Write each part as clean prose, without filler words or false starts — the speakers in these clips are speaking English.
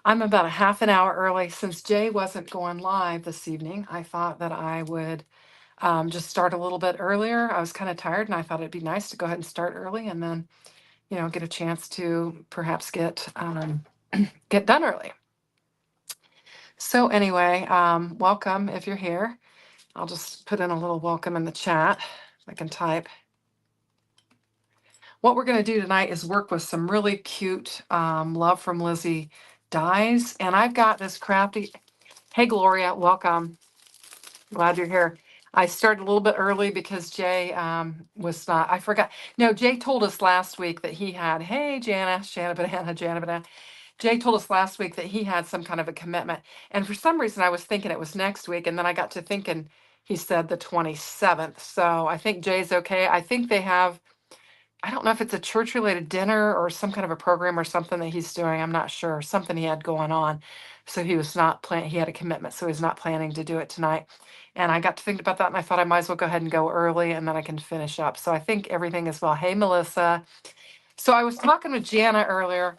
I'm about a half an hour early. Since Jay wasn't going live this evening, I thought that I would just start a little bit earlier. I was kind of tired and I thought it'd be nice to go ahead and start early and then, get a chance to perhaps get get done early. So anyway, welcome if you're here. I'll just put in a little welcome in the chat. I can type. What we're going to do tonight is work with some really cute Love from Lizzie dies. And I've got this crafty. Hey, Gloria, welcome. Glad you're here. I started a little bit early because Jay was not, I forgot. No, Jay told us last week that he had, hey, Shanna Banana. Jay told us last week that he had some kind of a commitment. And for some reason, I was thinking it was next week. And then I got to thinking he said the 27th. So I think Jay's okay. I think they have, I don't know if it's a church related dinner or some kind of a program or something that he's doing. I'm not sure. Something he had going on. So he was not planning, he had a commitment. So he's not planning to do it tonight. And I got to think about that and I thought I might as well go ahead and go early and then I can finish up. So I think everything is well. Hey, Melissa. So I was talking with Jana earlier.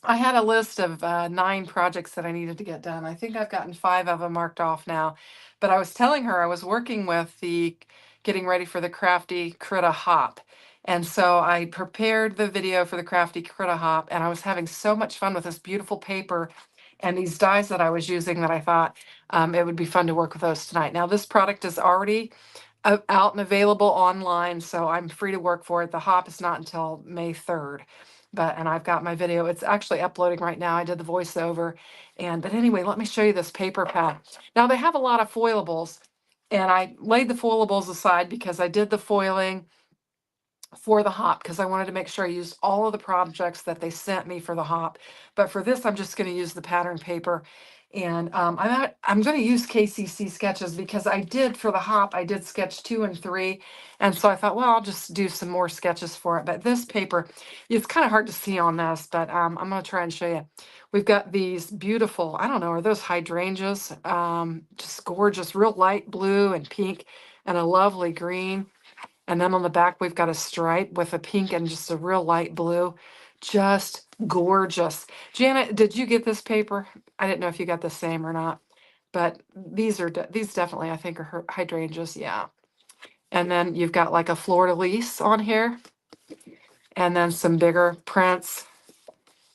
I had a list of 9 projects that I needed to get done. I think I've gotten 5 of them marked off now. But I was telling her I was working with the getting ready for the Crafty Critta Hop. And so I prepared the video for the Crafty Critta Hop, and I was having so much fun with this beautiful paper and these dies that I was using that I thought it would be fun to work with those tonight. Now, this product is already out and available online, so I'm free to work for it. The hop is not until May 3rd. And I've got my video. It's actually uploading right now. I did the voiceover. But anyway, let me show you this paper pad. Now they have a lot of foilables, and I laid the foilables aside because I did the foiling for the hop because I wanted to make sure I used all of the projects that they sent me for the hop. But for this, I'm just going to use the pattern paper. And I'm going to use KCC sketches because I did for the hop, I did sketch 2 and 3. And so I thought, well, I'll just do some more sketches for it. But this paper, it's kind of hard to see on this, but I'm going to try and show you. We've got these beautiful, I don't know, are those hydrangeas? Just gorgeous, real light blue and pink and a lovely green. And then on the back, we've got a stripe with a pink and just a real light blue. Just gorgeous. Janet, did you get this paper? I didn't know if you got the same or not. But these definitely, I think, are hydrangeas. Yeah. And then you've got like a fleur-de-lis on here. And then some bigger prints.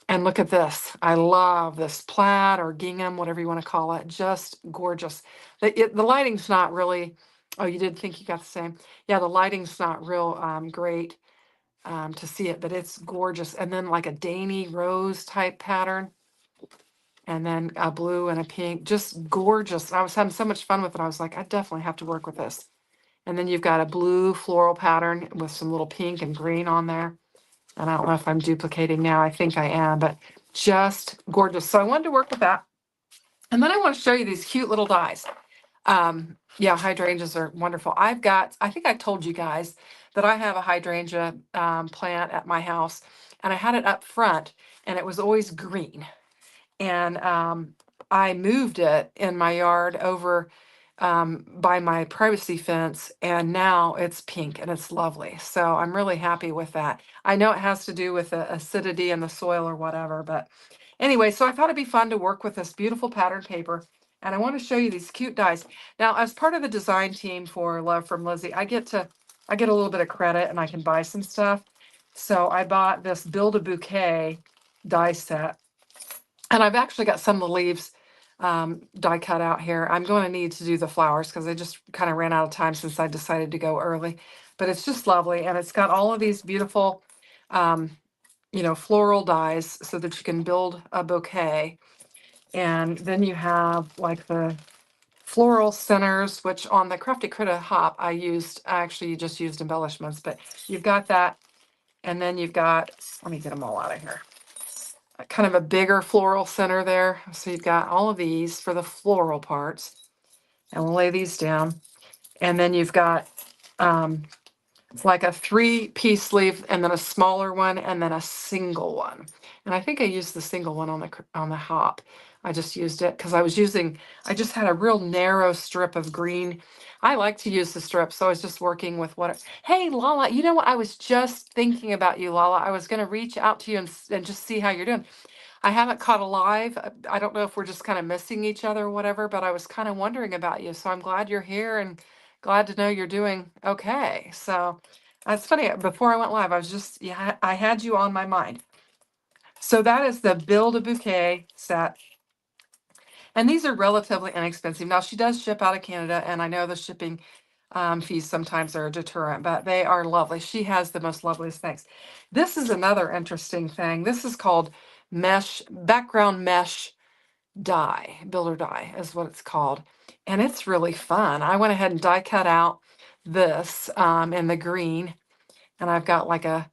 And look at this. I love this plaid or gingham, whatever you want to call it. Just gorgeous. The lighting's not really... Oh, you did think you got the same? Yeah, the lighting's not real great to see it, but it's gorgeous. And then like a dainty rose type pattern. And then a blue and a pink. Just gorgeous. I was having so much fun with it. I was like, I definitely have to work with this. And then you've got a blue floral pattern with some little pink and green on there. And I don't know if I'm duplicating now. I think I am, but just gorgeous. So I wanted to work with that. And then I want to show you these cute little dies. Yeah, hydrangeas are wonderful. I think I told you guys that I have a hydrangea plant at my house, and I had it up front, and it was always green. And I moved it in my yard over by my privacy fence, and now it's pink and it's lovely. So I'm really happy with that. I know it has to do with the acidity in the soil or whatever, but anyway, so I thought it'd be fun to work with this beautiful pattern paper. And I want to show you these cute dies. Now, as part of the design team for Love from Lizzie, I get a little bit of credit and I can buy some stuff. So I bought this Build a Bouquet die set. And I've actually got some of the leaves die cut out here. I'm going to need to do the flowers because I just kind of ran out of time since I decided to go early. But it's just lovely. And it's got all of these beautiful, floral dies so that you can build a bouquet. And then you have like the floral centers, which on the Crafty Critta Hop, I actually just used embellishments, but you've got that. And then you've got, let me get them all out of here. Kind of a bigger floral center there. So you've got all of these for the floral parts. And we'll lay these down. And then you've got it's like a 3-piece sleeve and then a smaller one and then a single one. And I think I used the single one on the hop. I just used it because I just had a real narrow strip of green. I like to use the strip, so I was just working with hey, Lala, you know what? I was just thinking about you, Lala. I was going to reach out to you and just see how you're doing. I haven't caught a live. I don't know if we're just kind of missing each other or whatever, but I was kind of wondering about you. So I'm glad you're here and glad to know you're doing okay. So it's funny. Before I went live, I was just, yeah, I had you on my mind. So that is the Build a Bouquet set. And these are relatively inexpensive. Now, she does ship out of Canada, and I know the shipping fees sometimes are a deterrent, but they are lovely. She has the most loveliest things. This is another interesting thing. This is called background mesh die, builder die is what it's called. And it's really fun. I went ahead and die cut out this in the green, and I've got like kind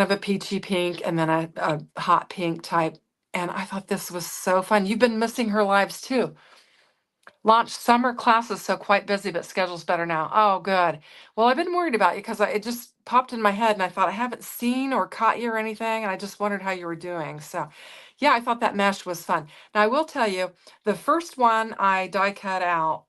of a peachy pink and then a hot pink type. And I thought this was so fun. You've been missing her lives too. Launched summer classes, so quite busy, but schedule's better now. Oh, good. Well, I've been worried about you because it just popped in my head and I thought I haven't seen or caught you or anything. And I just wondered how you were doing. So yeah, I thought that mesh was fun. Now I will tell you, the first one I die cut out,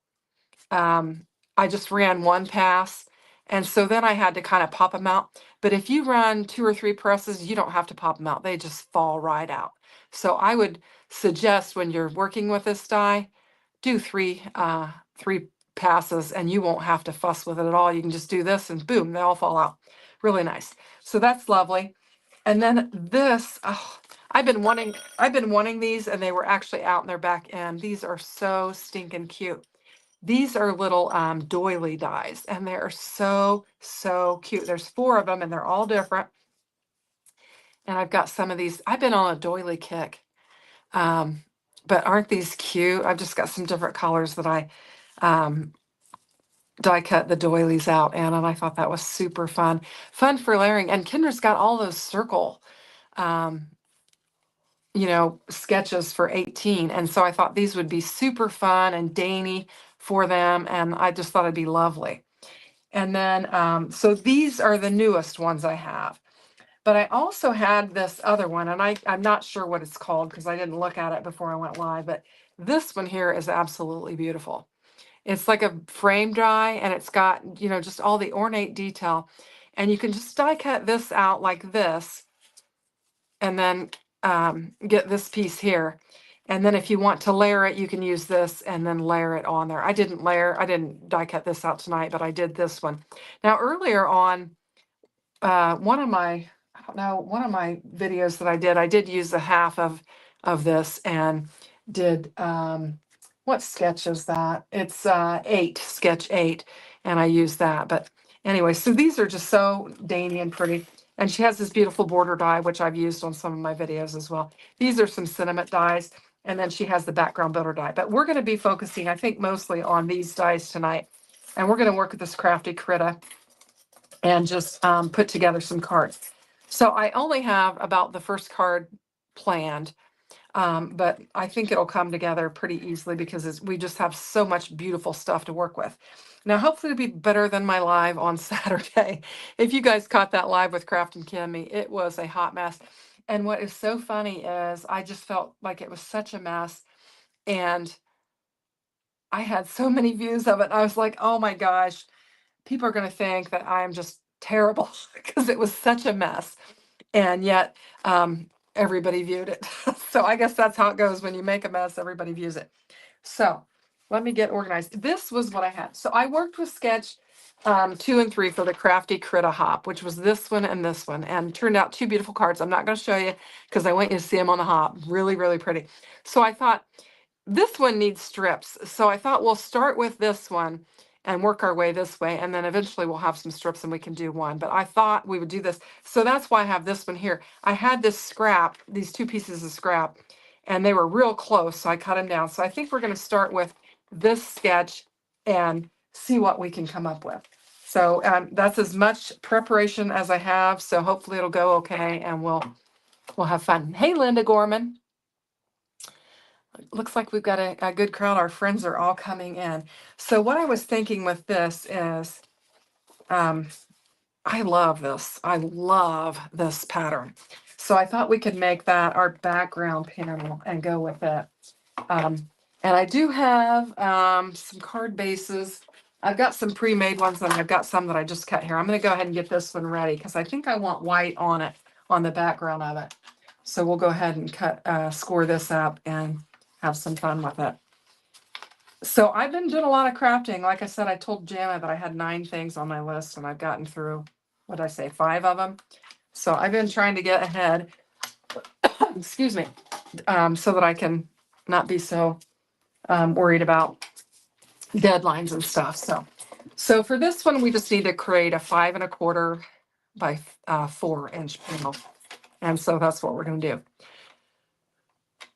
I just ran one pass. And so then I had to kind of pop them out. But if you run 2 or 3 presses, you don't have to pop them out. They just fall right out. So I would suggest when you're working with this die, do 3 passes and you won't have to fuss with it at all. You can just do this and boom, they all fall out. Really nice. So that's lovely. And then this, oh, I've been wanting these, and they were actually out in their back end. These are so stinking cute. These are little doily dies, and they are so, so cute. There's 4 of them, and they're all different. And I've got some of these. I've been on a doily kick. But aren't these cute? I've just got some different colors that I die cut the doilies out in, and I thought that was super fun. Fun for layering. And Kendra's got all those circle, sketches for 18. And so I thought these would be super fun and dainty for them, and I just thought it'd be lovely. And then, so these are the newest ones I have. But I also had this other one, and I'm not sure what it's called because I didn't look at it before I went live, but this one here is absolutely beautiful. It's like a frame die, and it's got, just all the ornate detail. And you can just die cut this out like this, and then get this piece here. And then if you want to layer it, you can use this and then layer it on there. I didn't die cut this out tonight, but I did this one. Now, earlier on, one of my videos that I did use the half of this and did, what sketch is that? It's sketch 8, and I used that. But anyway, so these are just so dainty and pretty. And she has this beautiful border die, which I've used on some of my videos as well. These are some sentiment dies, and then she has the background builder die. But we're going to be focusing, I think, mostly on these dies tonight. And we're going to work with this crafty critter and just put together some cards. So I only have about the first card planned, but I think it'll come together pretty easily because we just have so much beautiful stuff to work with. Now, hopefully it'll be better than my live on Saturday. If you guys caught that live with Craft and Kimmy, it was a hot mess. And what is so funny is I just felt like it was such a mess. And I had so many views of it. I was like, oh my gosh, people are going to think that I'm just terrible because it was such a mess. And yet everybody viewed it. So I guess that's how it goes. When you make a mess, everybody views it. So let me get organized. This was what I had. So I worked with sketch 2 and 3 for the Crafty Critta Hop, which was this one, and turned out 2 beautiful cards. I'm not going to show you because I want you to see them on the hop. Really, really pretty. So I thought this one needs strips. So I thought we'll start with this one and work our way this way, and then eventually we'll have some strips and we can do one. But I thought we would do this. So that's why I have this one here. I had this scrap, these 2 pieces of scrap, and they were real close, so I cut them down. So I think we're going to start with this sketch and see what we can come up with. So that's as much preparation as I have, so hopefully it'll go okay, and we'll have fun. Hey, Linda Gorman. Looks like we've got a good crowd. Our friends are all coming in. So what I was thinking with this is, I love this. I love this pattern. So I thought we could make that our background panel and go with it. And I do have some card bases. I've got some pre-made ones, and I've got some that I just cut here. I'm going to go ahead and get this one ready because I think I want white on it, on the background of it. So we'll go ahead and score this up and have some fun with it. So I've been doing a lot of crafting. Like I said, I told Jana that I had 9 things on my list, and I've gotten through, what did I say, 5 of them. So I've been trying to get ahead, excuse me, so that I can not be so worried about deadlines and stuff. So for this one, we just need to create a 5 1/4 by 4-inch panel. And so that's what we're going to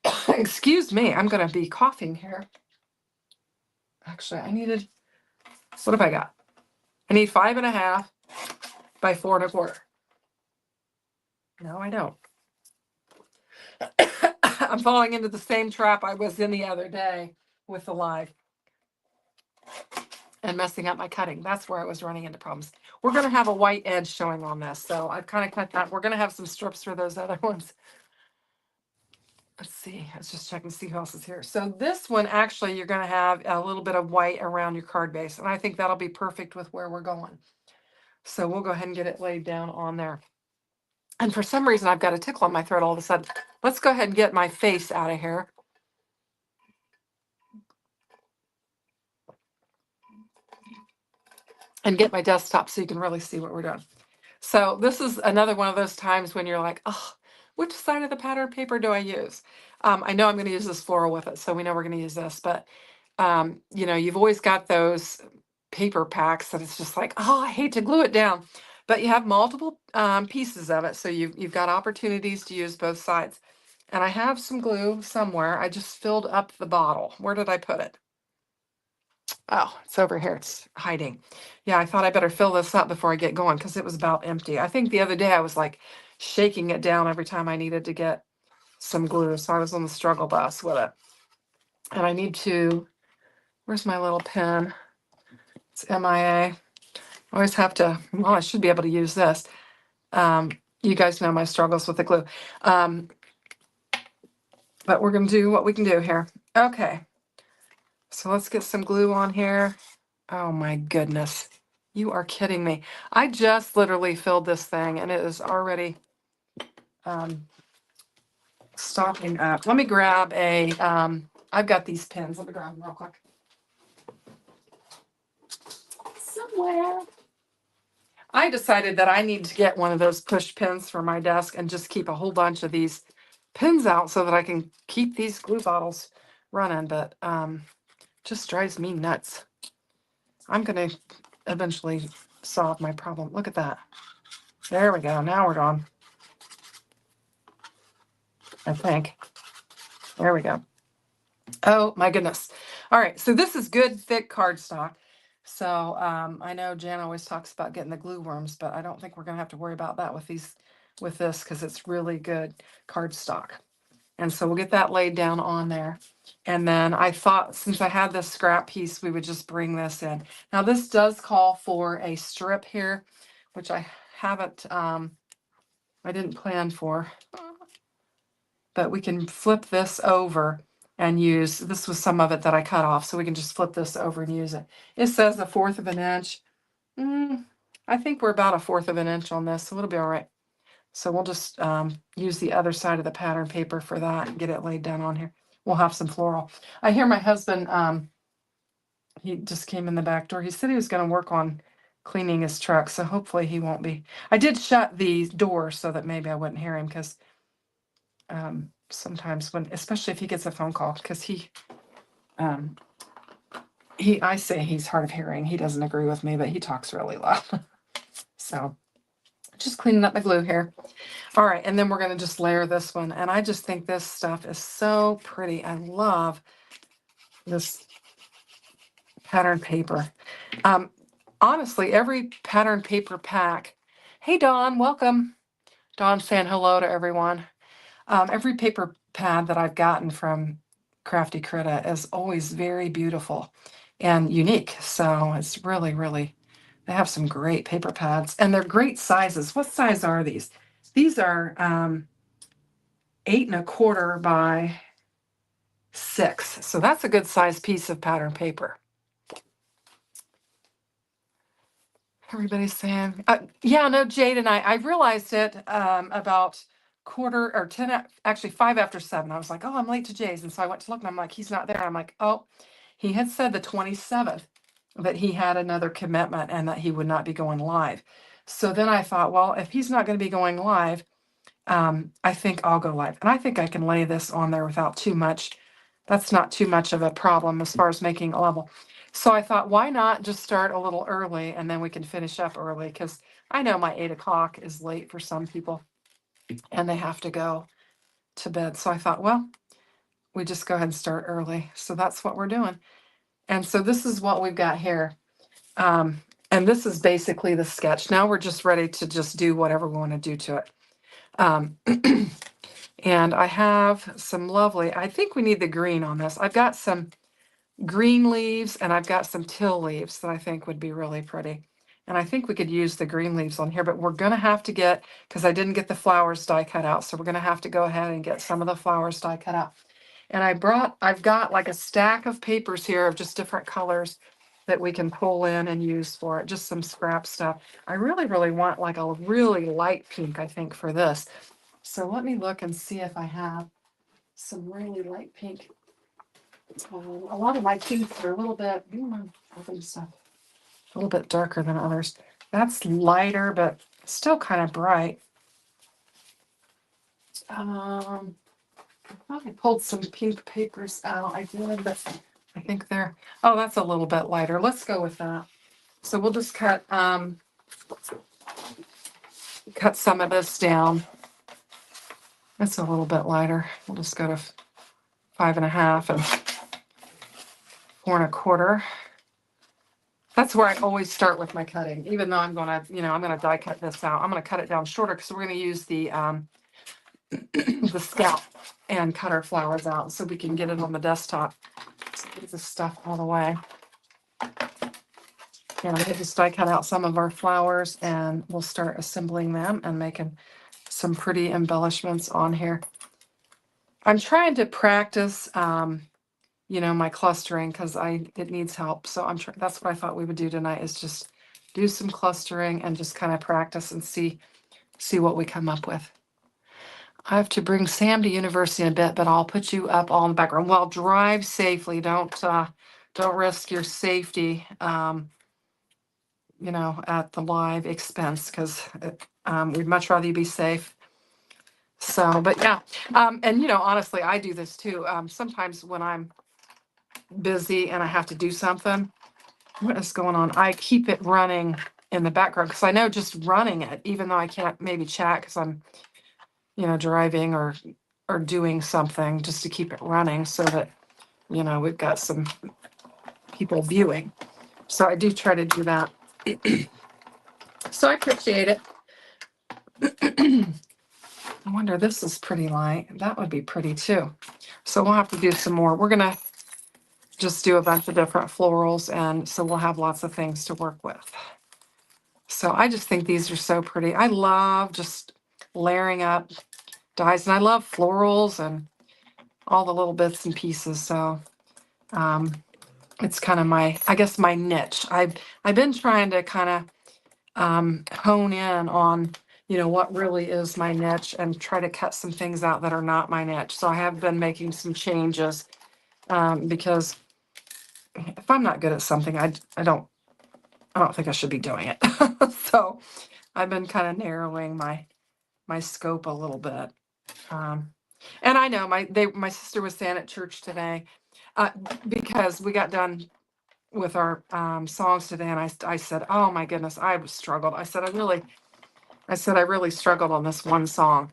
do. Excuse me, I'm going to be coughing here. Actually, what have I got? I need 5 1/2 by 4 1/4. No, I don't. I'm falling into the same trap I was in the other day with the live and messing up my cutting. That's where I was running into problems. We're going to have a white edge showing on this. So I've kind of cut that. We're going to have some strips for those other ones. Let's see. Let's just check and see who else is here. So this one, actually, you're going to have a little bit of white around your card base. And I think that'll be perfect with where we're going. So we'll go ahead and get it laid down on there. And for some reason, I've got a tickle on my throat all of a sudden. Let's go ahead and get my face out of here. And get my desktop so you can really see what we're doing. So this is another one of those times when you're like, oh, which side of the pattern paper do I use? I know I'm going to use this floral with it, so we know we're going to use this. But, you know, you've always got those paper packs that it's just like, oh, I hate to glue it down. But you have multiple pieces of it, so you've got opportunities to use both sides. And I have some glue somewhere. I just filled up the bottle. Where did I put it? Oh, it's over here. It's hiding. Yeah, I thought I better fill this up before I get going because it was about empty. I think the other day I was like shaking it down every time I needed to get some glue. So I was on the struggle bus with it. And I need to, where's my little pen? It's MIA. I always have to, well, I should be able to use this. You guys know my struggles with the glue. But we're going to do what we can do here. Okay. So let's get some glue on here. Oh my goodness. You are kidding me. I just literally filled this thing and it is already stocking up. Let me grab I've got these pins. Let me grab them real quick. Somewhere. I decided that I need to get one of those push pins for my desk and just keep a whole bunch of these pins out so that I can keep these glue bottles running, but just drives me nuts. I'm going to eventually solve my problem. Look at that. There we go. Now we're gone. I think. There we go. Oh my goodness. All right. So this is good, thick cardstock. So I know Jan always talks about getting the glue worms, but I don't think we're going to have to worry about that with this because it's really good cardstock. And so we'll get that laid down on there. And then I thought since I had this scrap piece, we would just bring this in. Now this does call for a strip here, which I haven't, I didn't plan for, but we can flip this over and use, this was some of it that I cut off, so we can just flip this over and use it. It says 1/4 of an inch. I think we're about 1/4 of an inch on this, so it'll be all right. So we'll just use the other side of the pattern paper for that and get it laid down on here. We'll have some floral. I hear my husband, he just came in the back door. He said he was going to work on cleaning his truck, so hopefully he won't be. I did shut the door so that maybe I wouldn't hear him because sometimes when, especially if he gets a phone call, because I say he's hard of hearing. He doesn't agree with me, but he talks really loud. So just cleaning up the glue here. All right, and then we're going to just layer this one. And I just think this stuff is so pretty. I love this pattern paper. Honestly, every pattern paper pack. Hey, Dawn, welcome. Dawn saying hello to everyone. Every paper pad that I've gotten from Crafty Critta is always very beautiful and unique. So it's really, really, they have some great paper pads and they're great sizes. What size are these? These are 8 1/4 by 6. So that's a good size piece of pattern paper. Everybody's saying, yeah, no, Jade and I realized it about quarter or 10, actually 5 after 7. I was like, oh, I'm late to Jay's. And so I went to look and I'm like, he's not there. I'm like, oh, he had said the 27th that he had another commitment and that he would not be going live. So then I thought, well, if he's not going to be going live, I think I'll go live. And I think I can lay this on there without too much. That's not too much of a problem as far as making a level. So I thought, why not just start a little early and then we can finish up early? Because I know my 8 o'clock is late for some people and they have to go to bed. So I thought, well, we just go ahead and start early. So that's what we're doing. And so this is what we've got here. And this is basically the sketch. Now we're just ready to just do whatever we want to do to it. And I have some lovely, I think we need the green on this. I've got some green leaves and I've got some teal leaves that I think would be really pretty. And I think we could use the green leaves on here, but we're going to have to get, because I didn't get the flowers die cut out. So we're going to have to go ahead and get some of the flowers die cut out. And I've got like a stack of papers here of just different colors that we can pull in and use for it. Just some scrap stuff. I really, really want like a really light pink, I think, for this. So let me look and see if I have some really light pink. A lot of my pinks are a little bit, stuff, a little bit darker than others. That's lighter, but still kind of bright. I thought I pulled some pink papers out. I did, but I think they're, oh, that's a little bit lighter. Let's go with that. So we'll just cut some of this down. That's a little bit lighter. We'll just go to 5.5 and 4.25. That's where I always start with my cutting, even though I'm gonna die cut this out. I'm gonna cut it down shorter because we're gonna use the the scalp and cut our flowers out so we can get it on the desktop. So get this stuff all the way. And I just die cut out some of our flowers and we'll start assembling them and making some pretty embellishments on here. I'm trying to practice my clustering because it needs help. So that's what I thought we would do tonight, is just do some clustering and just kind of practice and see what we come up with. I have to bring Sam to university in a bit, but I'll put you up all in the background. Well, drive safely. Don't risk your safety, at the live expense, because we'd much rather you be safe. So, but yeah. And honestly, I do this too. Sometimes when I'm busy and I have to do something, what is going on? I keep it running in the background because I know just running it, even though I can't maybe chat because I'm, driving or doing something, just to keep it running so that, we've got some people viewing. So I do try to do that. So I appreciate it. I wonder, this is pretty light. That would be pretty too. So we'll have to do some more. We're going to just do a bunch of different florals, and so we'll have lots of things to work with. So I just think these are so pretty. I love just layering up dies, and I love florals and all the little bits and pieces. So it's kind of my niche. I've been trying to kind of hone in on what really is my niche and try to cut some things out that are not my niche. So I have been making some changes because if I'm not good at something, I don't think I should be doing it. So I've been kind of narrowing my scope a little bit. And I know my sister was saying at church today, because we got done with our songs today, and I said, oh my goodness, I struggled. I said I really struggled on this one song.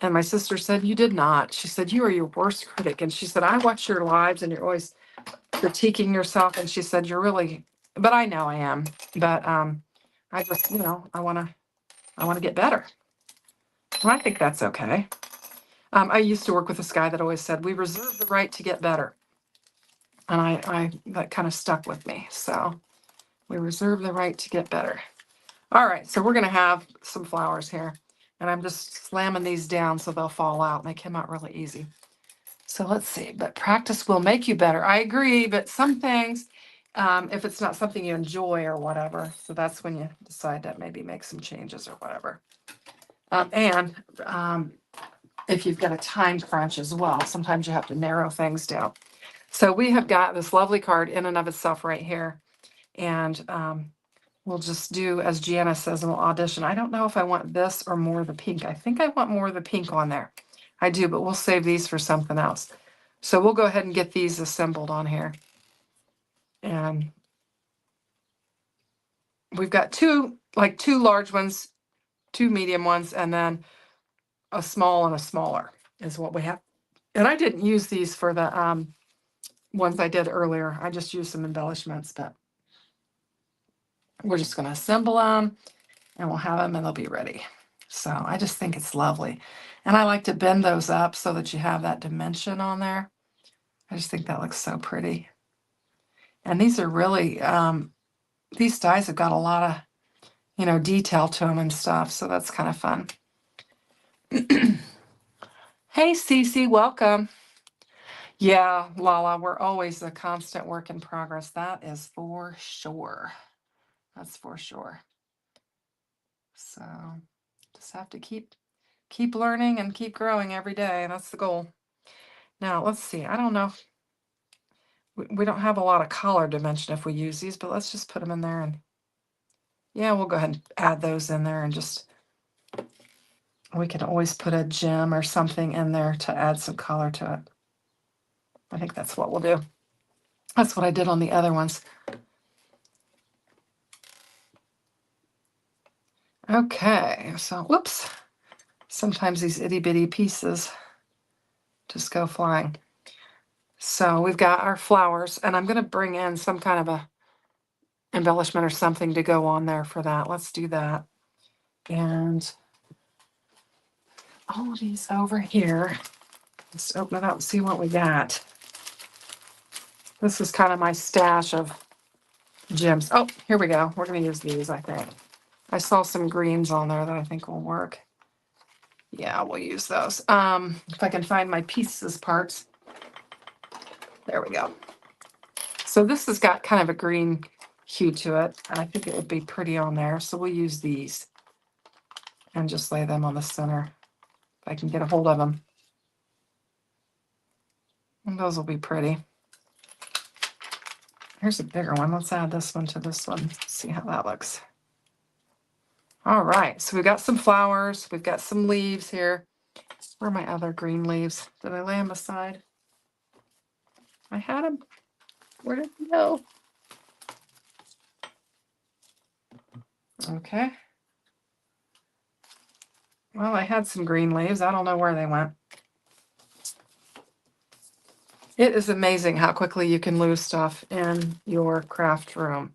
And my sister said, you did not. She said, you are your worst critic. And she said, I watch your lives and you're always critiquing yourself. And she said, you're really, but I know I am. But I just, I want to get better. And I think that's okay. I used to work with this guy that always said, we reserve the right to get better. And I that kind of stuck with me. So we reserve the right to get better. All right, so we're going to have some flowers here. And I'm just slamming these down so they'll fall out. And they came out really easy. So let's see. But practice will make you better. I agree. But some things, if it's not something you enjoy or whatever, so that's when you decide to maybe make some changes or whatever. And if you've got a time crunch as well. Sometimes you have to narrow things down. So we have got this lovely card in and of itself right here. And we'll just do, as Gianna says, and we'll audition. I don't know if I want this or more of the pink. I think I want more of the pink on there. I do, but we'll save these for something else. So we'll go ahead and get these assembled on here. And we've got two large ones, two medium ones, and then a small and a smaller is what we have. And I didn't use these for the ones I did earlier. I just used some embellishments, but we're just going to assemble them and we'll have them and they'll be ready. So I just think it's lovely. And I like to bend those up so that you have that dimension on there. I just think that looks so pretty. And these are really, these dies have got a lot of, detail to them and stuff. So that's kind of fun. Hey, Cece, welcome. Yeah, Lala, we're always a constant work in progress. That is for sure. That's for sure. So just have to keep learning and keep growing every day. That's the goal. Now, let's see. I don't know. We don't have a lot of collar dimension if we use these, but let's just put them in there. And yeah, we'll go ahead and add those in there and just, we can always put a gem or something in there to add some color to it. I think that's what we'll do. That's what I did on the other ones. Okay, so whoops. Sometimes these itty bitty pieces just go flying. So we've got our flowers, and I'm going to bring in some kind of a embellishment or something to go on there for that. Let's do that. And all of these over here. Let's open it up and see what we got. This is kind of my stash of gems. Oh, here we go. We're going to use these, I think. I saw some greens on there that I think will work. Yeah, we'll use those. If I can find my pieces parts. There we go. So this has got kind of a green hue to it, and I think it would be pretty on there. So we'll use these and just lay them on the center if I can get a hold of them. And those will be pretty. Here's a bigger one. Let's add this one to this one. See how that looks. All right, so we've got some flowers. We've got some leaves here. Where are my other green leaves? Did I lay them aside? I had them. Where did they go? Okay. Well, I had some green leaves. I don't know where they went. It is amazing how quickly you can lose stuff in your craft room.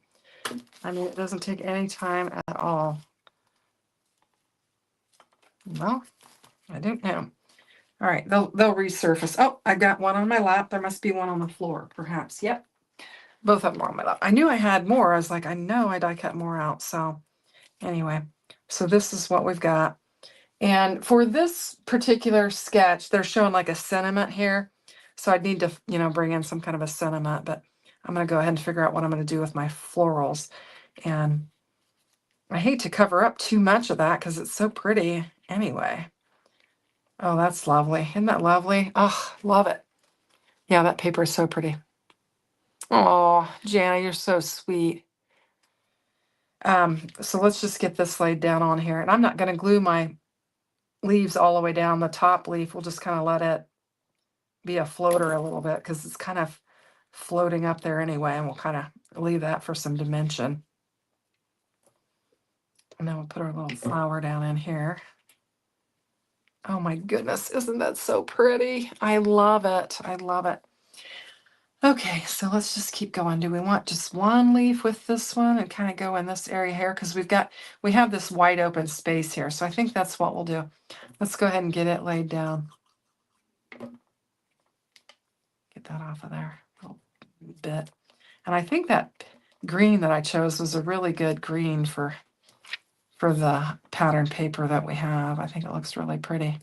I mean, it doesn't take any time at all. Well, I don't know. All right, they'll resurface. Oh, I got one on my lap. There must be one on the floor, perhaps. Yep, both of them are on my lap. I knew I had more. I was like, I know I die cut more out. So anyway, so this is what we've got. And for this particular sketch, they're showing like a sentiment here. So I'd need to, bring in some kind of a sentiment, but I'm going to go ahead and figure out what I'm going to do with my florals. And I hate to cover up too much of that because it's so pretty anyway. Oh, that's lovely. Isn't that lovely? Oh, love it. Yeah, that paper is so pretty. Oh, Jana, you're so sweet. So let's just get this laid down on here. And I'm not going to glue my leaves all the way down. The top leaf, we'll just kind of let it be a floater a little bit because it's kind of floating up there anyway. And we'll kind of leave that for some dimension. And then we'll put our little flower down in here. Oh my goodness, isn't that so pretty? I love it. I love it. Okay, so let's just keep going. Do we want just one leaf with this one and kind of go in this area here? Because we have this wide open space here. So I think that's what we'll do. Let's go ahead and get it laid down. Get that off of there a little bit. And I think that green that I chose was a really good green for the pattern paper that we have. I think it looks really pretty.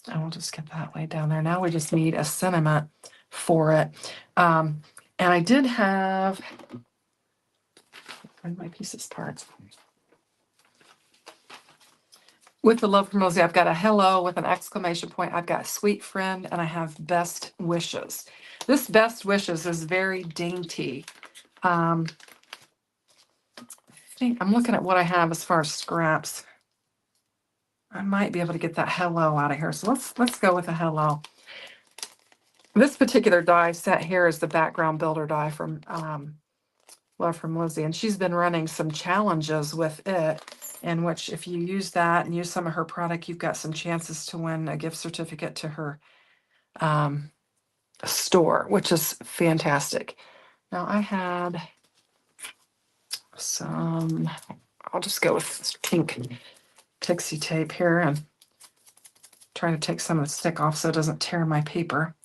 And we'll just get that laid down there. Now we just need a sentiment for it. And I did have, find my pieces parts. With the love from Rosie, I've got a hello with an exclamation point. I've got sweet friend, and I have best wishes. This best wishes is very dainty. I think I'm looking at what I have as far as scraps. I might be able to get that hello out of here. So let's go with a hello. This particular die set here is the background builder die from Love from Lizzie, and she's been running some challenges with it, in which if you use that and use some of her product, you've got some chances to win a gift certificate to her store, which is fantastic. Now I had some, I'll just go with this pink pixie tape here and try to take some of the stick off so it doesn't tear my paper.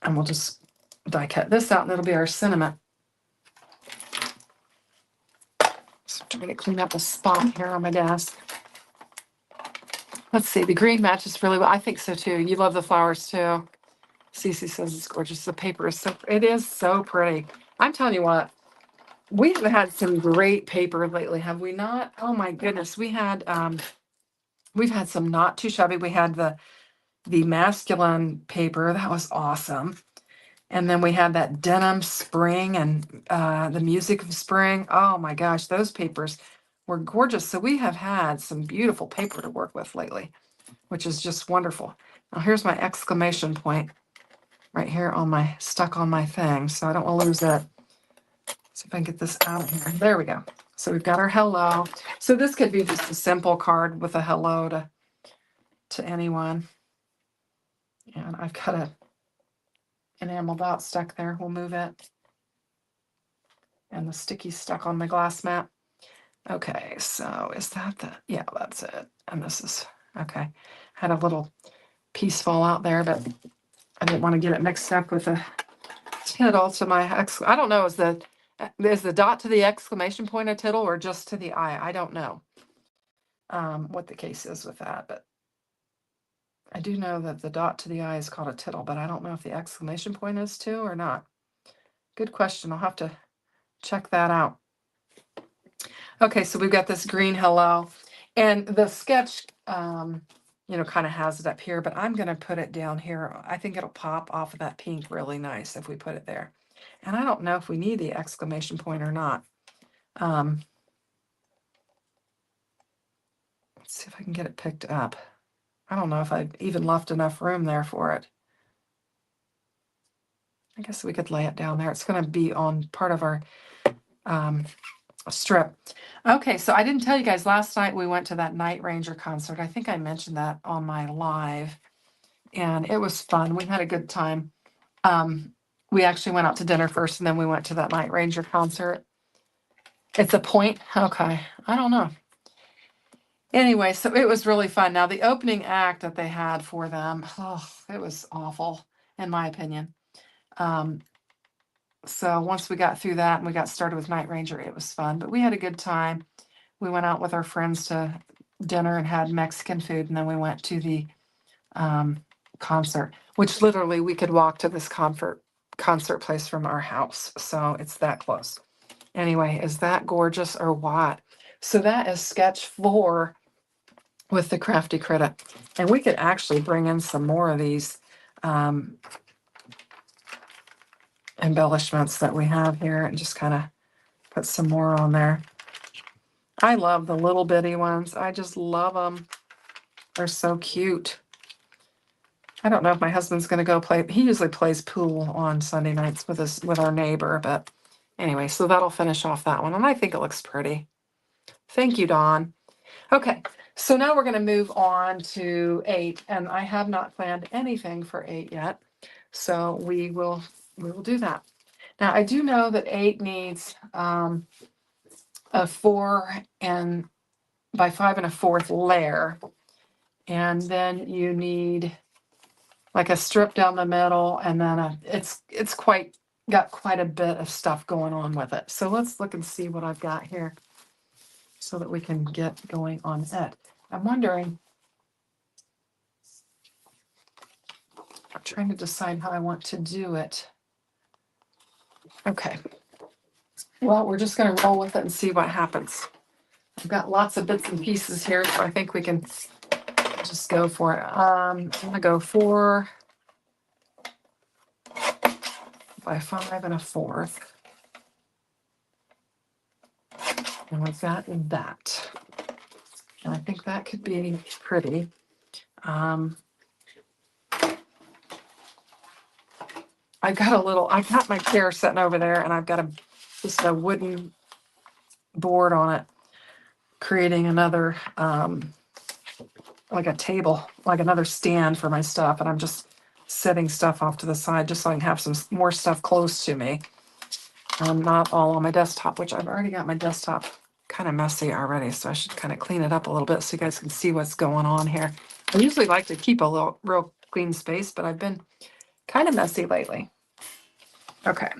And we'll just die cut this out and it'll be our sentiment. So I'm trying to clean up a spot here on my desk. Let's see, the green matches really well. I think so too. You love the flowers too. Cece says it's gorgeous. The paper is it is so pretty. I'm telling you what, we've had some great paper lately, have we not? Oh my goodness. We've had some not too shabby. We had the masculine paper. That was awesome. And then we had that denim spring and the music of spring. Oh my gosh, those papers were gorgeous. So we have had some beautiful paper to work with lately, which is just wonderful. Now here's my exclamation point right here on my, stuck on my thing. So I don't want to lose that. See if I can get this out of here. There we go. So we've got our hello. So this could be just a simple card with a hello to anyone. And I've got a enamel dot stuck there. We'll move it. And the sticky stuck on my glass mat. Okay, so is that the, yeah, that's it. And this is, okay. Had a little piece fall out there, but I didn't want to get it mixed up with a tittle to my, I don't know, is the dot to the exclamation point a tittle or just to the I? I don't know what the case is with that, but I do know that the dot to the I is called a tittle, but I don't know if the exclamation point is too or not. Good question. I'll have to check that out. Okay, so we've got this green hello, and the sketch, you know, kind of has it up here, but I'm going to put it down here. I think it'll pop off of that pink really nice if we put it there. And I don't know if we need the exclamation point or not. Let's see if I can get it picked up. I don't know if I've even left enough room there for it. I guess we could lay it down there. It's going to be on part of our strip. Okay, so I didn't tell you guys, last night we went to that Night Ranger concert. I think I mentioned that on my live, and it was fun. We had a good time. We actually went out to dinner first, and then we went to that Night Ranger concert. It's a point? Okay, I don't know. Anyway, so it was really fun. Now, the opening act that they had for them, oh, it was awful, in my opinion. So once we got through that and we got started with Night Ranger, it was fun. But we had a good time. We went out with our friends to dinner and had Mexican food, and then we went to the concert, which literally we could walk to this concert place from our house. So it's that close. Anyway, is that gorgeous or what? So that is sketch 4 with the Crafty Critic. And we could actually bring in some more of these embellishments that we have here and just kind of put some more on there. I love the little bitty ones. I just love them. They're so cute. I don't know if my husband's going to go play. He usually plays pool on Sunday nights with our neighbor. But anyway, so that'll finish off that one. And I think it looks pretty. Thank you, Dawn. Okay, so now we're going to move on to 8. And I have not planned anything for 8 yet. So we will do that. Now, I do know that 8 needs a 4 and by 5 1/4 layer. And then you need like a strip down the middle, and then it's got quite a bit of stuff going on with it. So let's look and see what I've got here so that we can get going on it. I'm wondering, I'm trying to decide how I want to do it. Okay. Well, we're just going to roll with it and see what happens. I've got lots of bits and pieces here, so I think we can just go for it. I'm gonna go 4 by 5 and a 1/4. And we've got that. And I think that could be pretty. I got my chair sitting over there, and I've got just a wooden board on it, creating another, like a table, like another stand for my stuff. And I'm just setting stuff off to the side just so I can have some more stuff close to me. Not all on my desktop, which I've already got my desktop kind of messy already. So I should kind of clean it up a little bit so you guys can see what's going on here. I usually like to keep a real clean space, but I've been kind of messy lately. Okay.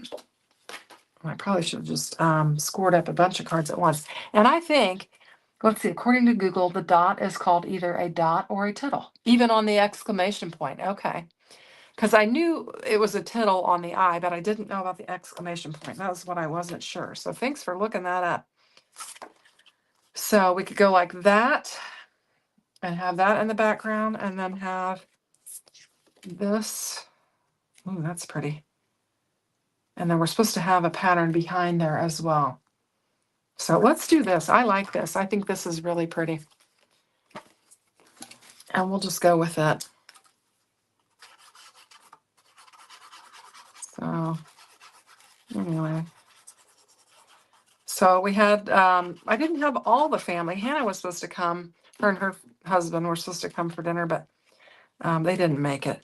I probably should have just scored up a bunch of cards at once. And I think, let's see, according to Google, the dot is called either a dot or a tittle, even on the exclamation point. Okay. Because I knew it was a tittle on the I, but I didn't know about the exclamation point. That was what I wasn't sure. So thanks for looking that up. So we could go like that and have that in the background, and then have this. Ooh, that's pretty. And then we're supposed to have a pattern behind there as well. So let's do this. I like this. I think this is really pretty. And we'll just go with it. So anyway. So we had, I didn't have all the family. Hannah was supposed to come. Her and her husband were supposed to come for dinner, but they didn't make it.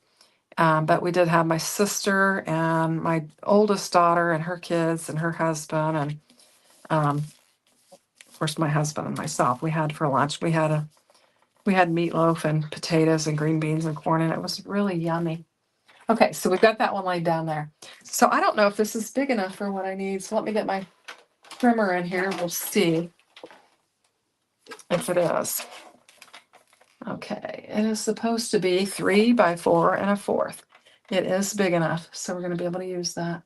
But we did have my sister and my oldest daughter and her kids and her husband, and of course my husband and myself. We had for lunch. We had meatloaf and potatoes and green beans and corn, and it was really yummy. Okay, so we've got that one laid down there. So I don't know if this is big enough for what I need. So let me get my trimmer in here. We'll see if it is. Okay, it is supposed to be 3 by 4 and a 1/4. It is big enough, so we're going to be able to use that.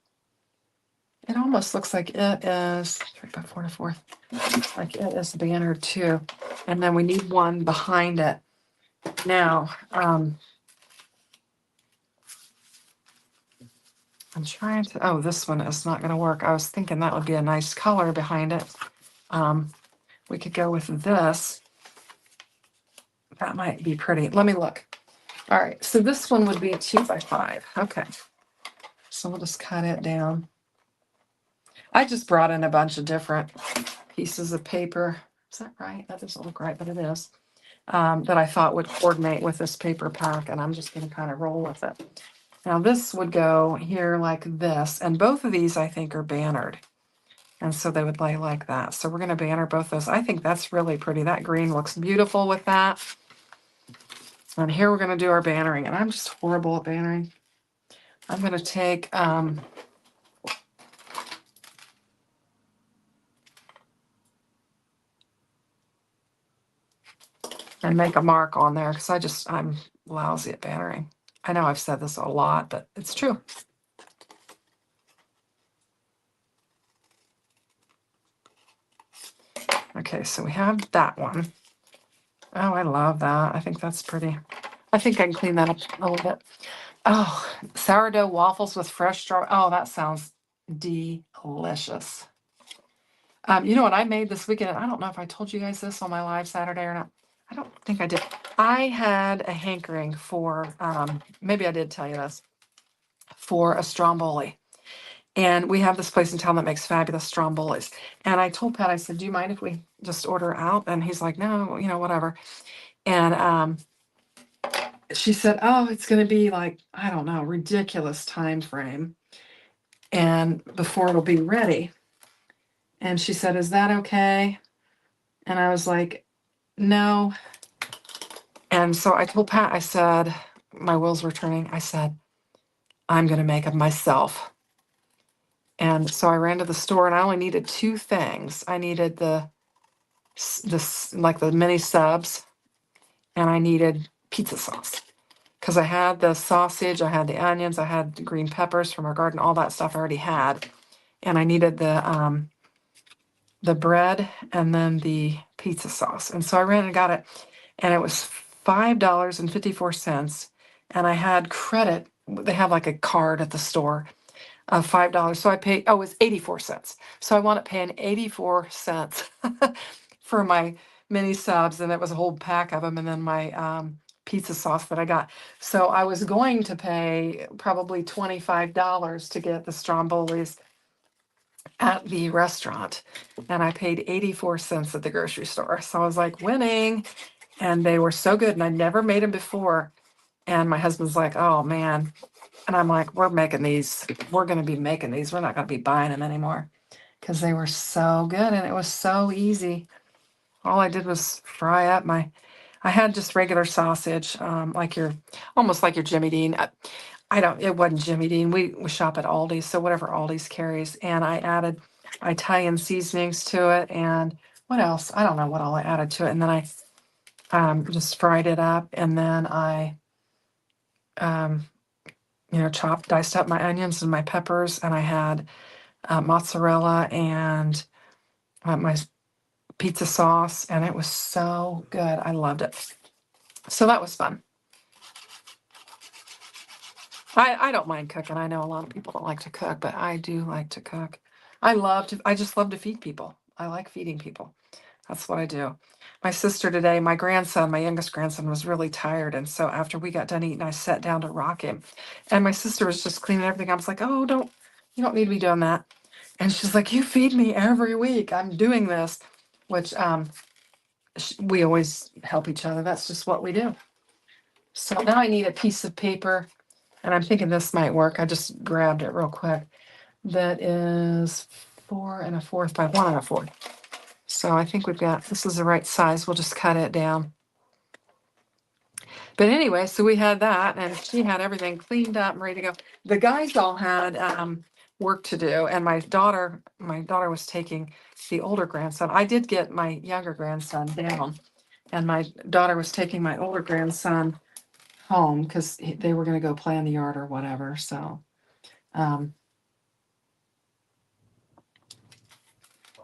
It almost looks like it is 3 by 4 and a 1/4. Looks like it is bannered too. And then we need one behind it. Now, I'm trying to, oh, this one is not going to work. I was thinking that would be a nice color behind it. We could go with this. That might be pretty. Let me look. All right, so this one would be 2 by 5. Okay. So we'll just cut it down. I just brought in a bunch of different pieces of paper. Is that right? That doesn't look right, but it is. That I thought would coordinate with this paper pack, and I'm just going to kind of roll with it. Now this would go here like this, and both of these I think are bannered. And so they would lay like that. So we're going to banner both those. I think that's really pretty. That green looks beautiful with that. And here we're going to do our bannering, and I'm just horrible at bannering. I'm going to take and make a mark on there, because I'm lousy at bannering. I know I've said this a lot, but it's true. Okay, so we have that one. Oh, I love that. I think that's pretty. I think I can clean that up a little bit. Oh, sourdough waffles with fresh straw. Oh, that sounds delicious. You know what I made this weekend? I don't know if I told you guys this on my live Saturday or not. I don't think I did. I had a hankering for, maybe I did tell you this, for a stromboli. And we have this place in town that makes fabulous strombolis. And I told Pat, I said, do you mind if we just order out? And he's like, no, whatever. And she said, oh, it's going to be like, I don't know, ridiculous time frame. And before it'll be ready. And she said, is that okay? And I was like, no. And so I told Pat, I said, my wheels were turning. I said, I'm going to make them myself. And so I ran to the store, and I only needed 2 things. I needed the mini subs, and I needed pizza sauce. Because I had the sausage, I had the onions, I had the green peppers from our garden, all that stuff I already had. And I needed the the bread and then the pizza sauce. And so I ran and got it, and it was $5.54. And I had credit. They have like a card at the store of $5. So I paid, oh, it was 84 cents. So I wound up paying 84 cents for my mini subs, and it was a whole pack of them, and then my pizza sauce that I got. So I was going to pay probably $25 to get the strombolis at the restaurant, and I paid 84 cents at the grocery store. So I was like, winning. And they were so good, and I never made them before. And my husband's like, oh man. And I'm like, we're making these. We're going to be making these. We're not going to be buying them anymore because they were so good and it was so easy. All I did was fry up I had just regular sausage, like almost like your Jimmy Dean. I don't, it wasn't Jimmy Dean. We shop at Aldi's, so whatever Aldi's carries. And I added Italian seasonings to it. And what else? I don't know what all I added to it. And then I just fried it up. And then I, diced up my onions and my peppers. And I had mozzarella and my pizza sauce. And it was so good. I loved it. So that was fun. I don't mind cooking. I know a lot of people don't like to cook, but I do like to cook. I just love to feed people. I like feeding people. That's what I do. My sister today, my youngest grandson, was really tired. And so after we got done eating, I sat down to rock him. And my sister was just cleaning everything. I was like, oh, you don't need to be doing that. And she's like, you feed me every week. I'm doing this, which we always help each other. That's just what we do. So now I need a piece of paper, and I'm thinking this might work. I just grabbed it real quick. That is 4 1/4 by 1 1/4. So I think this is the right size. We'll just cut it down. But anyway, so we had that, and she had everything cleaned up and ready to go. The guys all had work to do, and my daughter was taking the older grandson. I did get my younger grandson down, and my daughter was taking my older grandson home because they were going to go play in the yard or whatever. So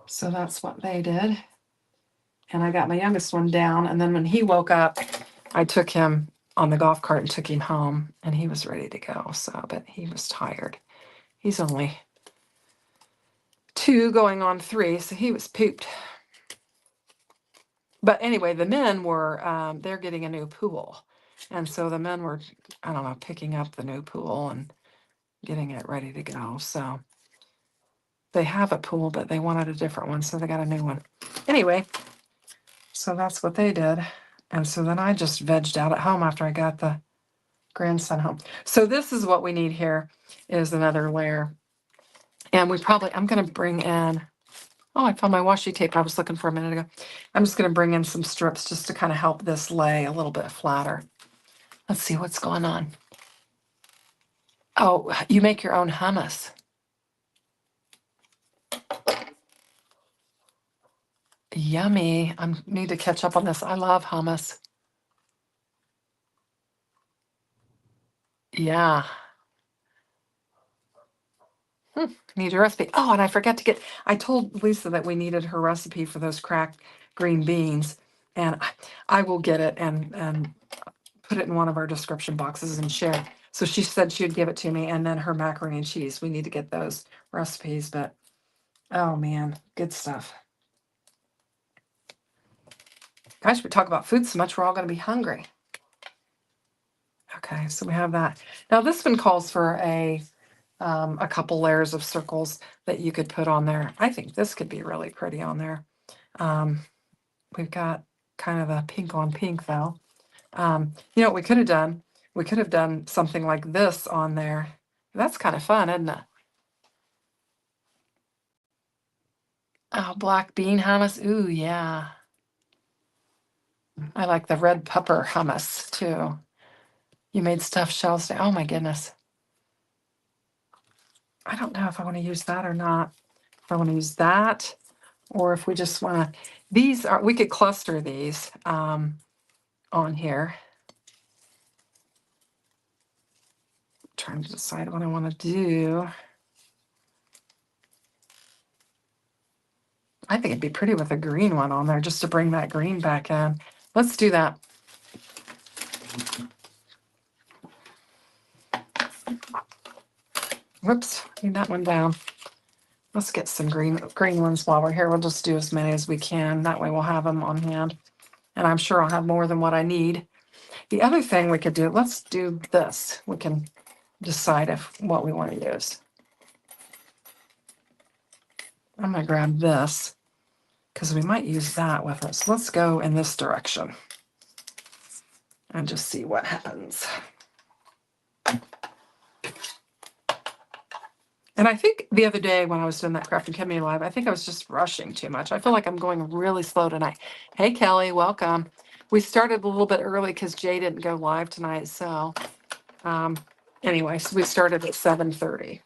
so that's what they did. And I got my youngest one down, and then when he woke up, I took him on the golf cart and took him home, and he was ready to go. So, but he was tired. He's only 2 going on 3, so he was pooped. But anyway, the men were, they're getting a new pool. And so the men were, I don't know, picking up the new pool and getting it ready to go. So they have a pool, but they wanted a different one, so they got a new one. Anyway, so that's what they did. And so then I just vegged out at home after I got the grandson home. So this is what we need here, is another layer. And I'm going to bring in, oh, I found my washi tape I was looking for a minute ago. I'm just going to bring in some strips just to kind of help this lay a little bit flatter. Let's see what's going on. Oh, you make your own hummus. Yummy. I need to catch up on this. I love hummus. Yeah. Need your recipe. Oh, and I forgot to I told Lisa that we needed her recipe for those cracked green beans, and I will get it and put it in one of our description boxes and share. So she said she'd give it to me, and then her macaroni and cheese. We need to get those recipes, but oh man, good stuff. Gosh, we talk about food so much, we're all going to be hungry. Okay, so we have that. Now this one calls for a couple layers of circles that you could put on there. I think this could be really pretty on there. We've got kind of a pink on pink though. You know what we could have done? We could have done something like this on there. That's kind of fun, isn't it? Oh, black bean hummus. Ooh, yeah. I like the red pepper hummus too. You made stuffed shells. Oh my goodness. I don't know if I want to use that or not. If I want to use that, or if we just want to, we could cluster these on here. I'm trying to decide what I want to do. I think it'd be pretty with a green one on there just to bring that green back in. Let's do that. Whoops, need that one down. Let's get some green ones while we're here. We'll just do as many as we can. That way we'll have them on hand. And I'm sure I'll have more than what I need. The other thing we could do, let's do this. We can decide what we want to use. I'm going to grab this because we might use that with it. So let's go in this direction and just see what happens. And I think the other day when I was doing that Crafting Community Live, I think I was just rushing too much. I feel like I'm going really slow tonight. Hey, Kelly, welcome. We started a little bit early because Jay didn't go live tonight. So anyway, so we started at 7:30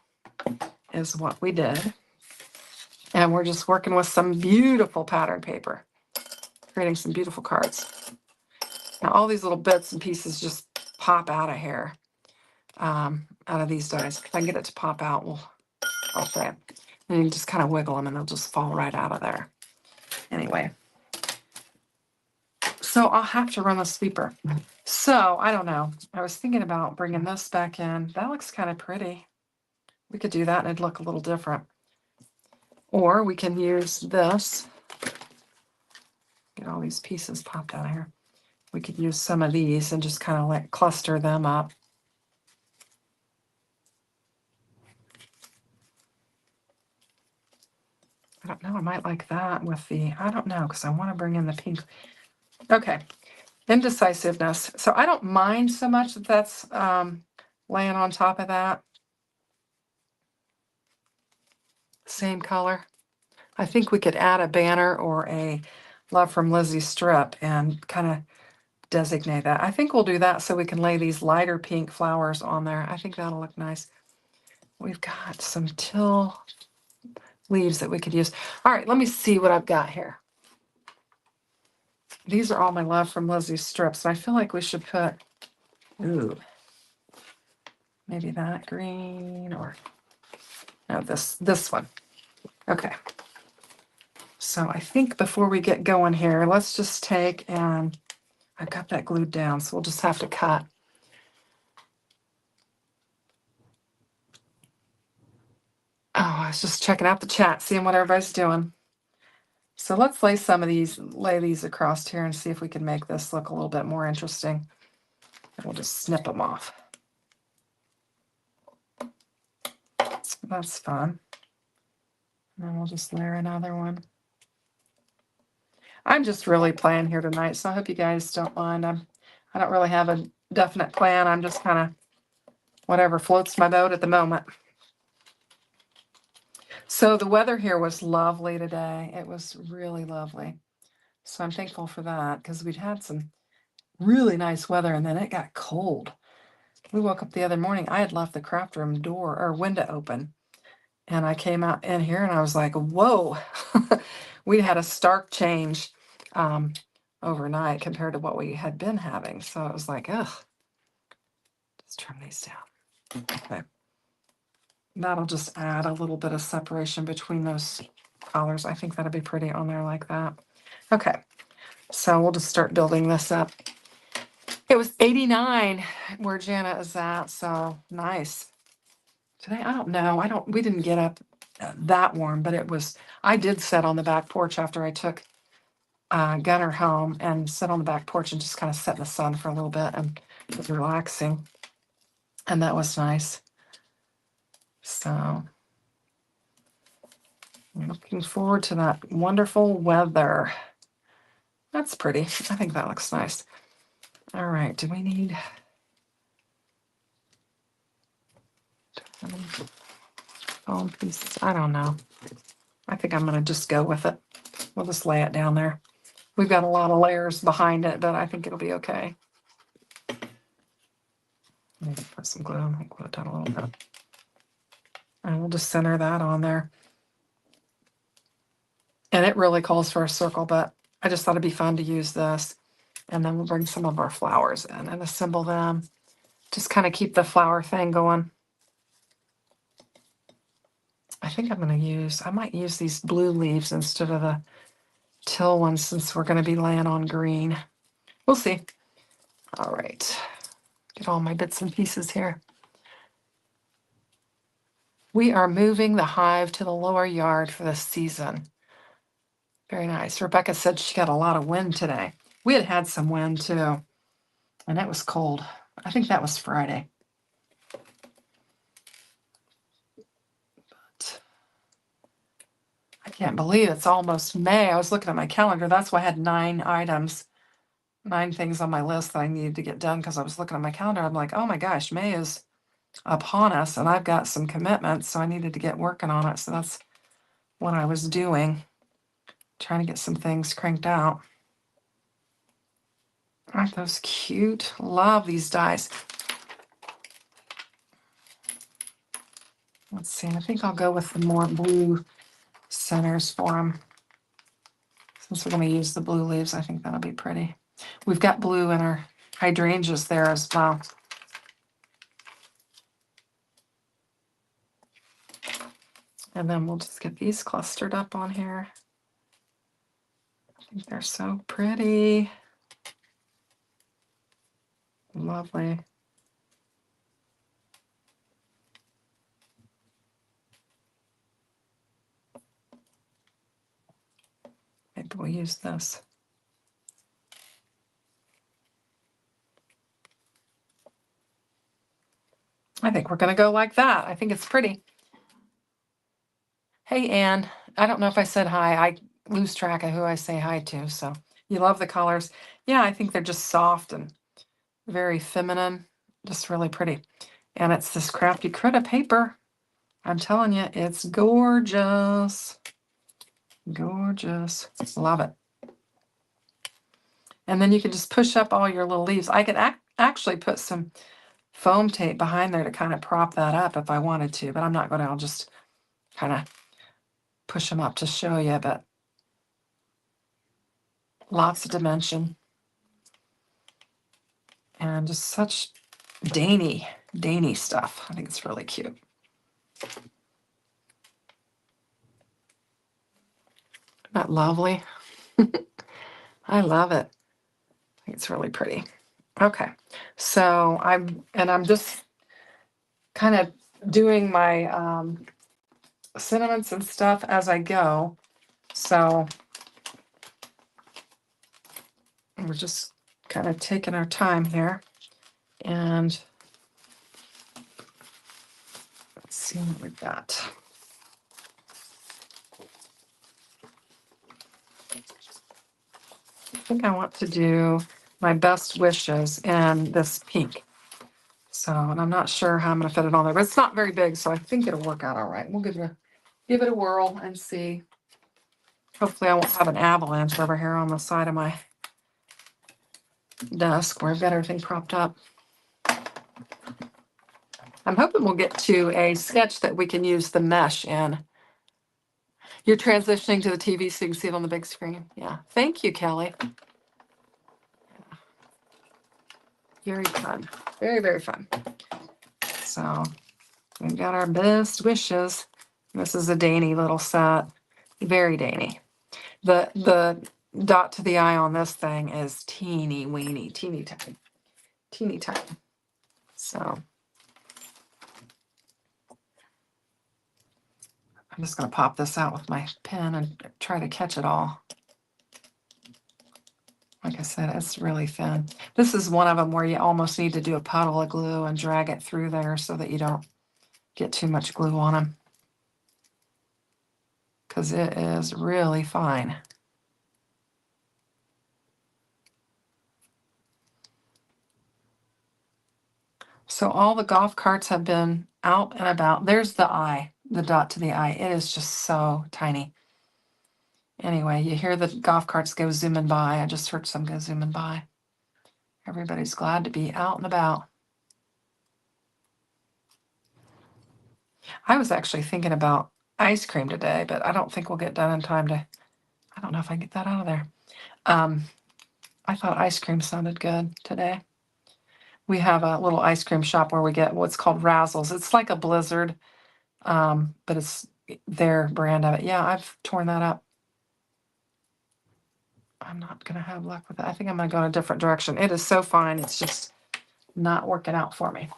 is what we did. And we're just working with some beautiful pattern paper, creating some beautiful cards. Now, all these little bits and pieces just pop out of here, out of these dies. If I can get it to pop out, I'll say it. And you can just kind of wiggle them and they'll just fall right out of there. Anyway, so I'll have to run the sweeper. So I don't know. I was thinking about bringing this back in. That looks kind of pretty. We could do that and it'd look a little different. Or we can use this. Get all these pieces popped out of here. We could use some of these and just kind of like cluster them up. I don't know. I might like that with the, I don't know, because I want to bring in the pink. Okay. Indecisiveness. So I don't mind so much that that's laying on top of that. Same color. I think we could add a banner or a Love from Lizzie strip and kind of designate that. I think we'll do that so we can lay these lighter pink flowers on there. I think that'll look nice. We've got some teal leaves that we could use. All right, let me see what I've got here. These are all my Love from Lizzie strips. And I feel like we should put, ooh, maybe that green or no, this one. Okay. So I think before we get going here, let's just take and I've got that glued down, so we'll just have to cut. Oh, I was just checking out the chat, seeing what everybody's doing. So let's lay these across here and see if we can make this look a little bit more interesting. And we'll just snip them off. That's fun. And then we'll just layer another one. I'm just really playing here tonight, so I hope you guys don't mind. I don't really have a definite plan. I'm just kind of whatever floats my boat at the moment. So the weather here was lovely today. It was really lovely. So I'm thankful for that because we'd had some really nice weather and then it got cold. We woke up the other morning. I had left the craft room door or window open and I came out in here and I was like, whoa, we had a stark change overnight compared to what we had been having. So it was like, ugh, just turn these down. Okay. That'll just add a little bit of separation between those colors. I think that'll be pretty on there like that. Okay, so we'll just start building this up. It was 89 where Jana is at, so nice. Today, I don't know. We didn't get up that warm, but I did sit on the back porch after I took Gunner home and sit on the back porch and just kind of sit in the sun for a little bit and it was relaxing. And that was nice. So I'm looking forward to that wonderful weather. That's pretty. I think that looks nice. All right, do we need foam pieces? I don't know. I think I'm going to just go with it. We'll just lay it down there. We've got a lot of layers behind it, but I think it'll be okay. Maybe put some glue. I'll glue it down a little bit. And we'll just center that on there. And it really calls for a circle, but I just thought it'd be fun to use this. And then we'll bring some of our flowers in and assemble them. Just kind of keep the flower thing going. I think I might use these blue leaves instead of the teal ones since we're going to be laying on green. We'll see. All right. Get all my bits and pieces here. We are moving the hive to the lower yard for this season. Very nice. Rebecca said she got a lot of wind today. We had some wind too, and it was cold. I think that was Friday. But I can't believe it's almost May. I was looking at my calendar. That's why I had 9 items, 9 things on my list that I needed to get done because I was looking at my calendar. I'm like, oh my gosh, May is upon us, and I've got some commitments, so I needed to get working on it. So that's what I was doing, trying to get some things cranked out. Aren't those cute? Love these dies. Let's see, I think I'll go with the more blue centers for them. Since we're going to use the blue leaves, I think that'll be pretty. We've got blue in our hydrangeas there as well. And then we'll just get these clustered up on here. I think they're so pretty. Lovely. Maybe we'll use this. I think we're going to go like that. I think it's pretty. Hey, Anne. I don't know if I said hi. I lose track of who I say hi to. So you love the colors. Yeah, I think they're just soft and very feminine. Just really pretty. And it's this crafty Critta paper. I'm telling you, it's gorgeous. Gorgeous. Love it. And then you can just push up all your little leaves. I could actually put some foam tape behind there to kind of prop that up if I wanted to, but I'm not going to. I'll just kind of push them up to show you, but lots of dimension. And just such dainty stuff. I think it's really cute. Isn't that lovely? I love it. I think it's really pretty. Okay, so I'm just kind of doing my sentiments and stuff as I go. So we're just kind of taking our time here. And let's see what we've got. I think I want to do my best wishes in this pink. So, and I'm not sure how I'm going to fit it on there, but it's not very big, so I think it'll work out all right. We'll give it a whirl and see. Hopefully I won't have an avalanche over here on the side of my desk where I've got everything propped up. I'm hoping we'll get to a sketch that we can use the mesh in. You're transitioning to the TV so you can see it on the big screen. Yeah. Thank you, Kelly. Very fun. Very, very fun. So we've got our best wishes. This is a dainty little set. Very dainty. The dot to the eye on this thing is teeny weeny, teeny tiny. Teeny tiny. So I'm just going to pop this out with my pen and try to catch it all. Like I said, it's really thin. This is one of them where you almost need to do a puddle of glue and drag it through there so that you don't get too much glue on them. Because it is really fine. So all the golf carts have been out and about. There's the eye, the dot to the eye. It is just so tiny. Anyway, you hear the golf carts go zooming by. I just heard some go zooming by. Everybody's glad to be out and about. I was actually thinking about ice cream today, but I don't think we'll get done in time to, I don't know if I can get that out of there. I thought ice cream sounded good today. We have a little ice cream shop where we get what's called Razzles. It's like a Blizzard, but it's their brand of it. Yeah, I've torn that up. I'm not going to have luck with it. I think I'm going to go in a different direction. It is so fine. It's just not working out for me.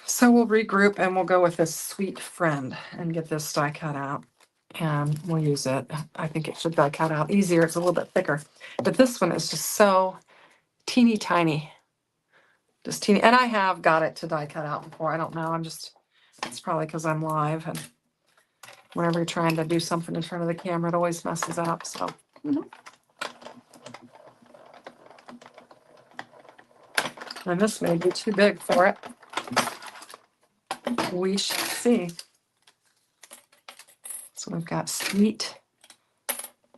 So we'll regroup and we'll go with this Sweet Friend and get this die cut out. And we'll use it. I think it should die cut out easier. It's a little bit thicker. But this one is just so teeny tiny. Just teeny. And I have got it to die cut out before. I don't know. It's probably because I'm live. And whenever you're trying to do something in front of the camera, it always messes up. So. And this may be too big for it. We shall see. So we've got Sweet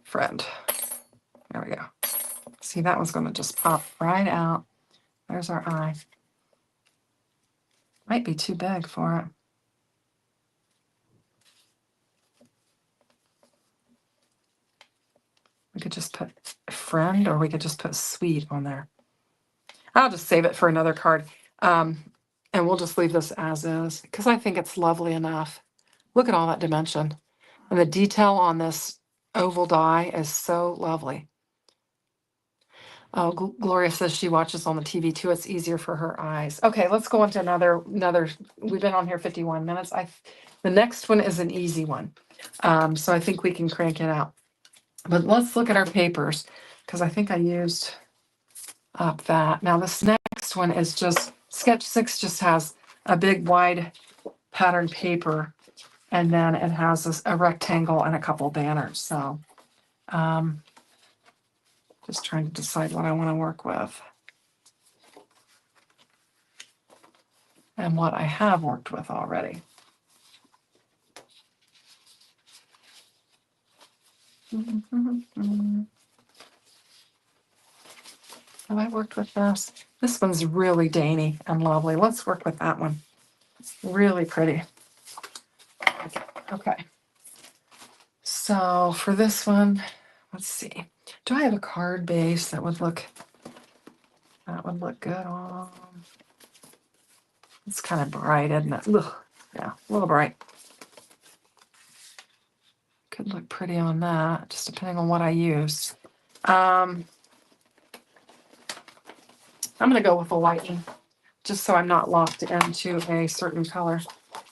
Friend. There we go. See, that one's going to just pop right out. There's our eye. Might be too big for it. We could just put Friend, or we could just put Sweet on there. I'll just save it for another card. And we'll just leave this as is because I think it's lovely enough. Look at all that dimension. And the detail on this oval die is so lovely. Oh, Gloria says she watches on the TV too. It's easier for her eyes. Okay, let's go on to another. We've been on here 51 minutes. The next one is an easy one. So I think we can crank it out. But let's look at our papers because I think I used up that. Now this next one is just, Sketch 6 just has a big wide pattern paper, and then it has a rectangle and a couple banners. So just trying to decide what I want to work with and what I have worked with already. Have I worked with this? This one's really dainty and lovely. Let's work with that one. It's really pretty. Okay. So for this one, let's see. Do I have a card base that would look good on? It's kind of bright, isn't it? Ugh. Yeah, a little bright. Could look pretty on that, just depending on what I use. I'm going to go with a lighting, just so I'm not locked into a certain color.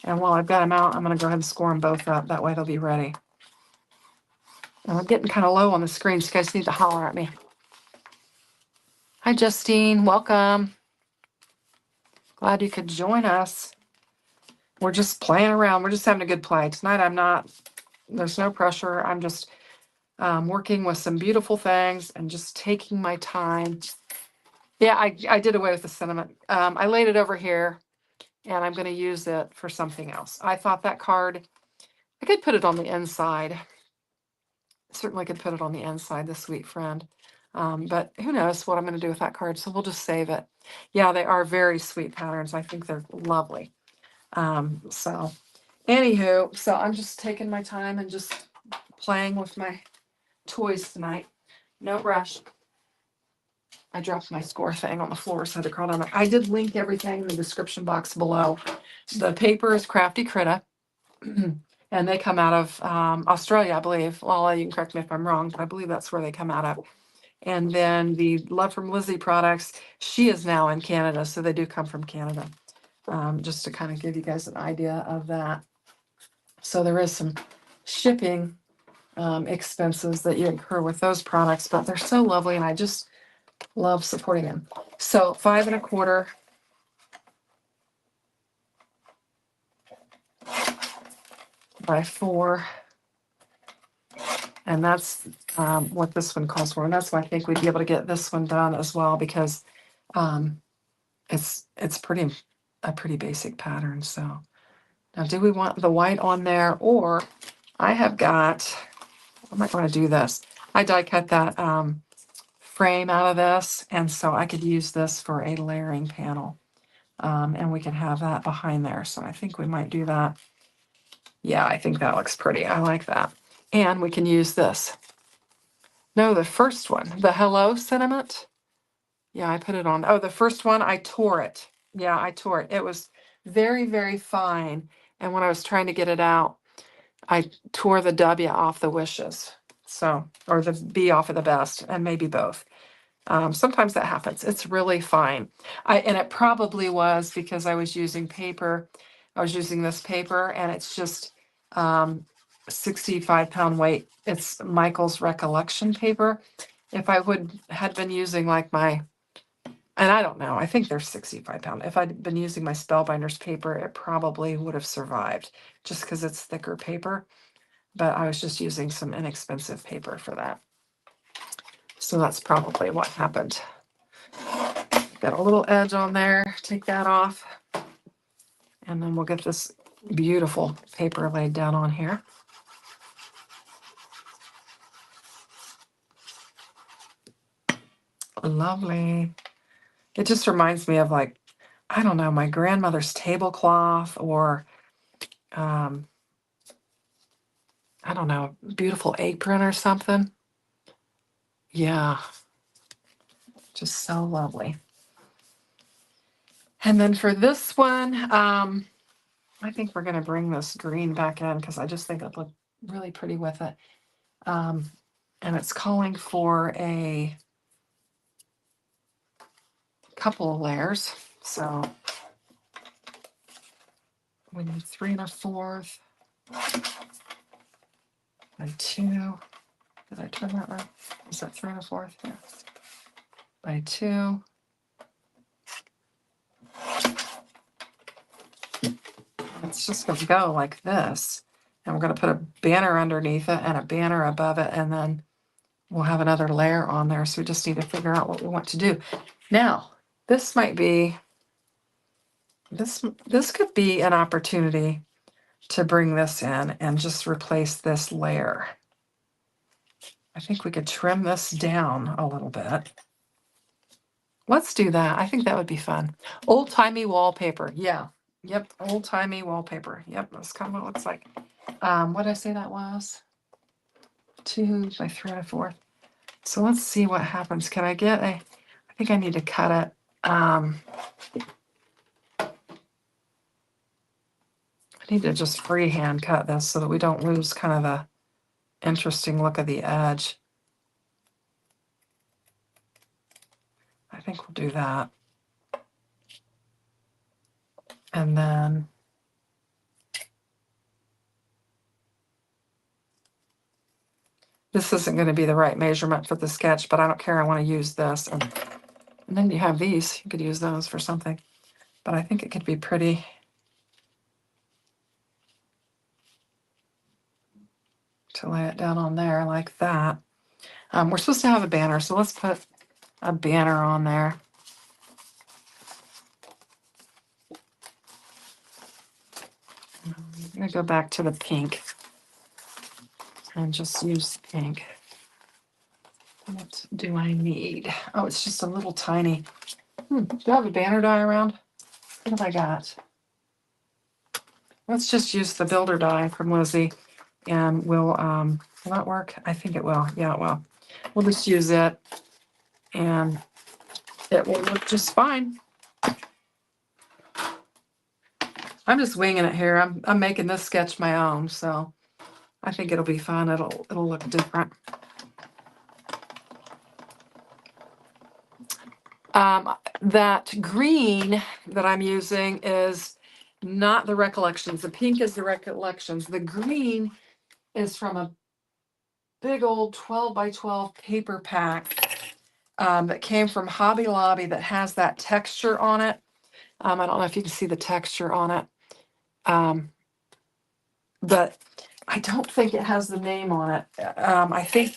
And while I've got them out, I'm going to go ahead and score them both up. That way they'll be ready. And I'm getting kind of low on the screen, so you guys need to holler at me. Hi, Justine. Welcome. Glad you could join us. We're just playing around. We're just having a good play. Tonight, there's no pressure. I'm just working with some beautiful things and just taking my time. Yeah, I did away with the sentiment. I laid it over here, and I'm going to use it for something else. I thought that card, I could put it on the inside. Certainly could put it on the inside, the Sweet Friend. But who knows what I'm going to do with that card, so we'll just save it. Yeah, they are very sweet patterns. I think they're lovely. So anywho, so I'm just taking my time and just playing with my toys tonight. No rush. I dropped my score thing on the floor, so I had to crawl down there. I did link everything in the description box below. The paper is Crafty Critta. And they come out of Australia, I believe. Lala, you can correct me if I'm wrong, but I believe that's where they come out of. And then the Love from Lizzie products, she is now in Canada, so they do come from Canada. Just to kind of give you guys an idea of that. So there is some shipping expenses that you incur with those products, but they're so lovely, and I just love supporting them. So 5 1/4 by 4. And that's what this one calls for. And that's why I think we'd be able to get this one done as well, because it's a pretty basic pattern. So now, do we want the white on there? Or I have got, I'm not going to do this. I die cut that frame out of this. And so I could use this for a layering panel. And we can have that behind there. So I think we might do that. Yeah, I think that looks pretty. I like that. And we can use this. No, the first one, the Hello sentiment. Yeah, I put it on. Oh, the first one, I tore it. Yeah, I tore it. It was very, very fine. And when I was trying to get it out, I tore the W off the wishes. So, or the B off of the best, and maybe both. Sometimes that happens. It's really fine. And it probably was because I was using paper. I was using this paper, and it's just 65-pound weight. It's Michael's Recollection paper. If I had been using like my, and I don't know, I think they're 65-pound. If I'd been using my Spellbinder's paper, it probably would have survived just because it's thicker paper. But I was just using some inexpensive paper for that. So that's probably what happened. Got a little edge on there, take that off. And then we'll get this beautiful paper laid down on here. Lovely. It just reminds me of, like, I don't know, my grandmother's tablecloth, or I don't know, beautiful apron or something. Yeah, just so lovely. And then for this one, I think we're going to bring this green back in because I just think it'd look really pretty with it. And it's calling for a couple of layers. So we need 3 1/4 by 2. Did I turn that right? Is that 3 1/4? Yeah. By 2. It's just going to go like this. And we're going to put a banner underneath it and a banner above it, and then we'll have another layer on there. So we just need to figure out what we want to do. Now, this might be, this could be an opportunity to bring this in and just replace this layer. I think we could trim this down a little bit. Let's do that. I think that would be fun. Old-timey wallpaper. Yeah. Yep. Old-timey wallpaper. Yep. That's kind of what it looks like. What did I say that was? 2 by 3 1/4. So let's see what happens. Can I get a, I think I need to cut it. I need to just freehand cut this so that we don't lose kind of the interesting look of the edge. I think we'll do that. And then this isn't going to be the right measurement for the sketch, but I don't care. I want to use this. And then you have these. You could use those for something. But I think it could be pretty. To lay it down on there like that. We're supposed to have a banner, so let's put a banner on there. I'm going to go back to the pink and just use the pink. What do I need? Oh, it's just a little tiny. Do I have a banner die around? What have I got? Let's just use the builder die from Lizzie, and will that work? I think it will. Yeah, it will. We'll just use it, and it will look just fine. I'm just winging it here. I'm making this sketch my own, so I think it'll be fun. It'll look different. That green that I'm using is not the Recollections. The pink is the Recollections. The green is from a big old 12 by 12 paper pack that came from Hobby Lobby that has that texture on it. I don't know if you can see the texture on it. But I don't think it has the name on it. I think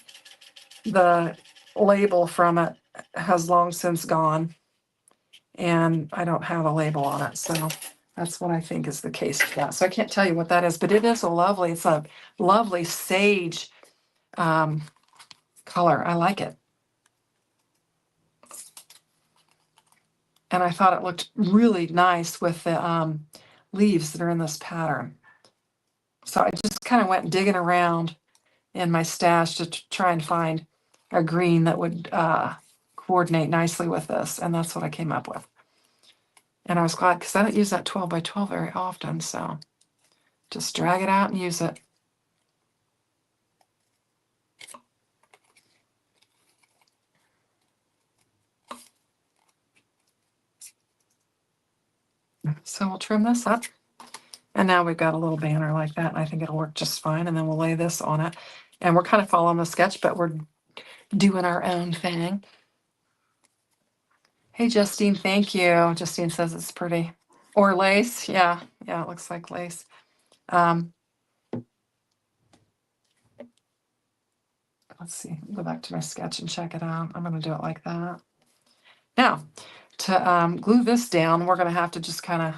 the label from it has long since gone, and I don't have a label on it. So that's what I think is the case for that. So I can't tell you what that is, but it is it's a lovely sage color. I like it. And I thought it looked really nice with the leaves that are in this pattern. So I just kind of went digging around in my stash to try and find a green that would coordinate nicely with this, and that's what I came up with. And I was glad because I don't use that 12 by 12 very often, so just drag it out and use it. So we'll trim this up. And now we've got a little banner like that, and I think it'll work just fine. And then we'll lay this on it. And we're kind of following the sketch, but we're doing our own thing. Hey, Justine, thank you. Justine says it's pretty. Or lace. Yeah, it looks like lace. Let's see, go back to my sketch and check it out. I'm going to do it like that. Now, to glue this down, we're going to have to just kind of,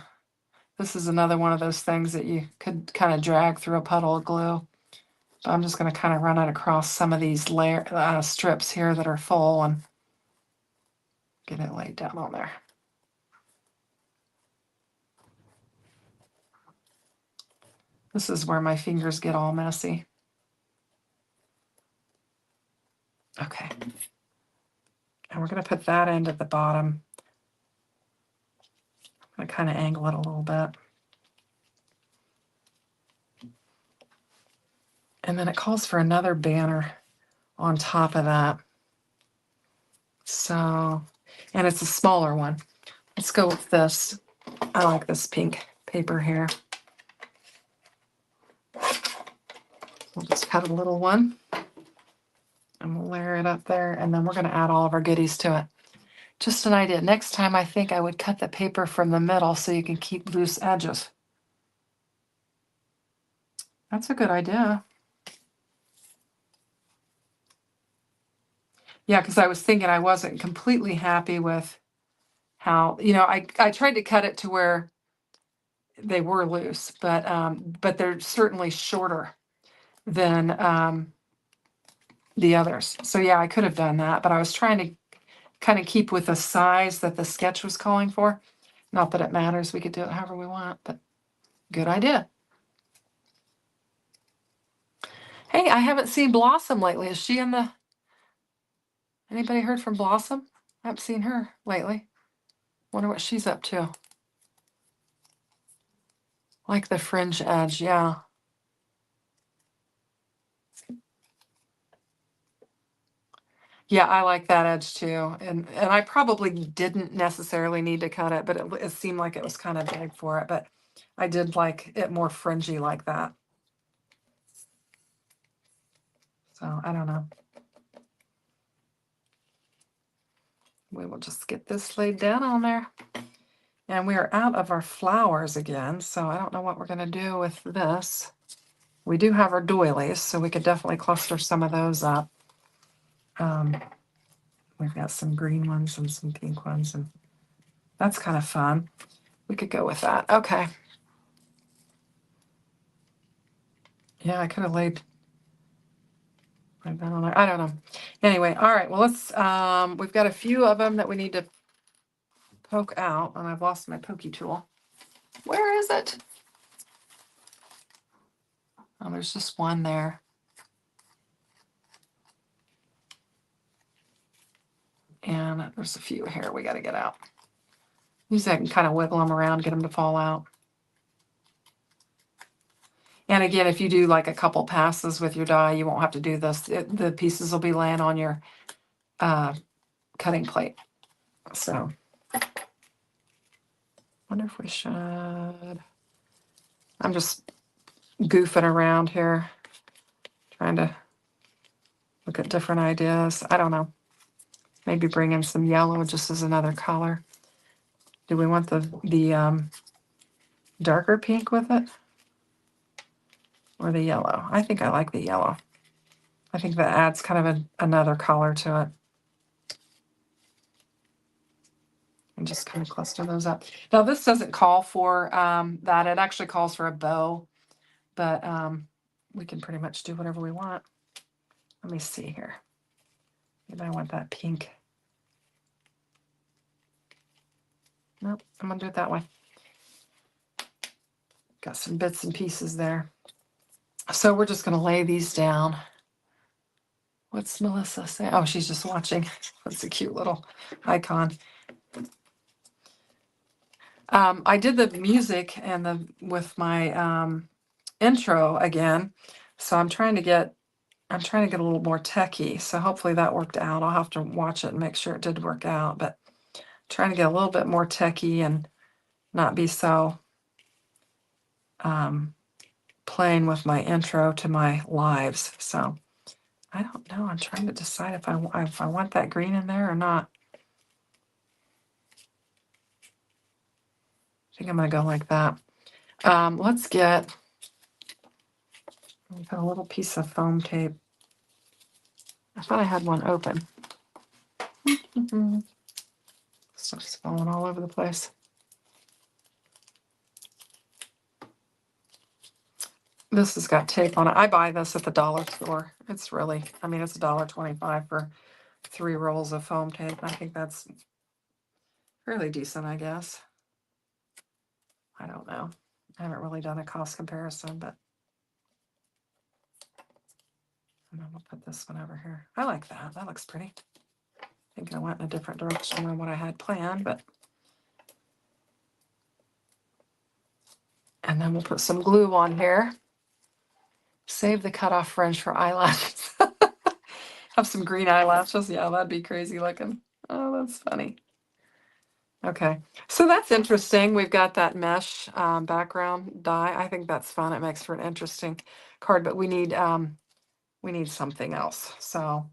this is another one of those things that you could kind of drag through a puddle of glue. But I'm just going to kind of run it across some of these strips here that are full and get it laid down on there. This is where my fingers get all messy. Okay. And we're going to put that end at the bottom. I'm going to kind of angle it a little bit. And then it calls for another banner on top of that. So, and it's a smaller one. Let's go with this. I like this pink paper here. We'll just cut a little one and we'll layer it up there. And then we're going to add all of our goodies to it. Just an idea. Next time, I think I would cut the paper from the middle so you can keep loose edges. That's a good idea. Yeah, because I was thinking I wasn't completely happy with how, I tried to cut it to where they were loose, but they're certainly shorter than the others. So yeah, I could have done that, but I was trying to kind of keep with the size that the sketch was calling for. Not that it matters. We could do it however we want, but good idea. Hey, I haven't seen Blossom lately. Is she in the... Anybody heard from Blossom? I haven't seen her lately. Wonder what she's up to. Like the fringe edge, yeah. Yeah, I like that edge too. And I probably didn't necessarily need to cut it, but it seemed like it was kind of big for it. But I did like it more fringy like that. So I don't know. We will just get this laid down on there. And we are out of our flowers again, so I don't know what we're going to do with this. We do have our doilies, so we could definitely cluster some of those up. We've got some green ones and some pink ones, and that's kind of fun. We could go with that. Okay. Yeah, I could have laid that on there. I don't know. Anyway, all right. Well, let's, we've got a few of them that we need to poke out, and I've lost my pokey tool. Where is it? Oh, there's just one there. And there's a few here we got to get out. Usually I can kind of wiggle them around, get them to fall out. And again, if you do like a couple passes with your die, you won't have to do this. The pieces will be laying on your cutting plate. So, wonder if we should. I'm just goofing around here, trying to look at different ideas. I don't know. Maybe bring in some yellow just as another color. Do we want the darker pink with it? Or the yellow? I think I like the yellow. I think that adds kind of another color to it. And just kind of cluster those up. Now this doesn't call for that. It actually calls for a bow, but we can pretty much do whatever we want. Let me see here. Maybe I want that pink. Nope, I'm gonna do it that way. Got some bits and pieces there. So we're just gonna lay these down What's Melissa saying? Oh, she's just watching. That's a cute little icon. I did the music and with my intro again, so I'm trying to get a little more techie. So hopefully that worked out. I'll have to watch it and make sure it did work out. But trying to get a little bit more techie and not be so playing with my intro to my lives. So I don't know. I'm trying to decide if I want that green in there or not. I think I'm gonna go like that. Let's put a little piece of foam tape. I thought I had one open. Stuff's falling all over the place. This has got tape on it. I buy this at the dollar store. It's really, I mean, it's $1.25 for 3 rolls of foam tape. I think that's fairly decent, I guess. I don't know. I haven't really done a cost comparison, but I'm gonna put this one over here. I like that. That looks pretty. I think I went in a different direction than what I had planned, but. And then we'll put some glue on here. Save the cutoff fringe for eyelashes. Have some green eyelashes. Yeah, that'd be crazy looking. Oh, that's funny. Okay, so that's interesting. We've got that mesh background die. I think that's fun. It makes for an interesting card, but we need something else. So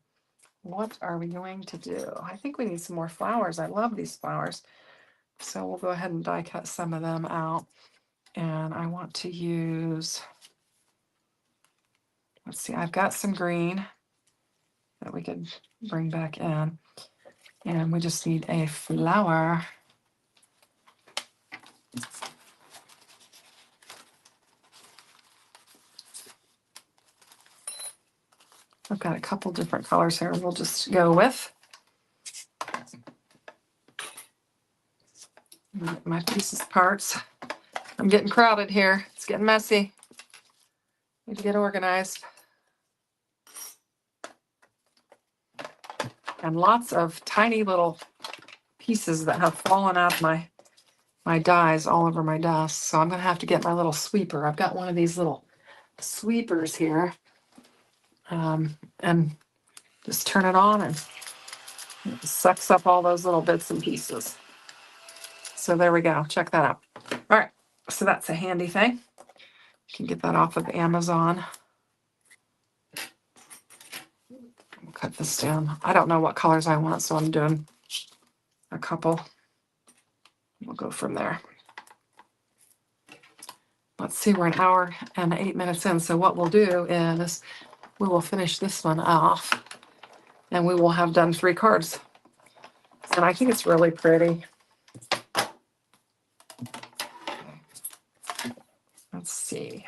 what are we going to do? I think we need some more flowers. I love these flowers. So we'll go ahead and die cut some of them out. And I want to use, let's see, I've got some green that we could bring back in. And we just need a flower. I've got a couple different colors here we'll just go with. My pieces parts. I'm getting crowded here. It's getting messy. Need to get organized. And lots of tiny little pieces that have fallen out of my dies all over my desk. So I'm going to have to get my little sweeper. I've got one of these little sweepers here. And just turn it on and it sucks up all those little bits and pieces. So there we go. Check that out. All right. So that's a handy thing. You can get that off of Amazon. We'll cut this down. I don't know what colors I want, so I'm doing a couple. We'll go from there. Let's see, we're 1 hour and 8 minutes in. So what we'll do is we will finish this one off and we will have done 3 cards. And I think it's really pretty. Let's see.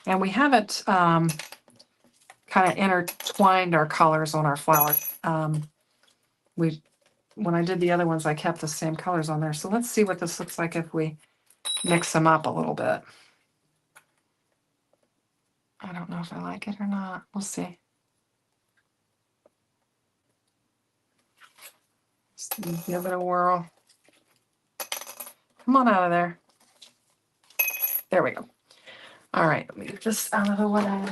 And we haven't kind of intertwined our colors on our flower. When I did the other ones, I kept the same colors on there. So let's see what this looks like if we mix them up a little bit. I don't know if I like it or not. We'll see. Just give it a whirl. Come on out of there. There we go. All right, let me get this out of the way.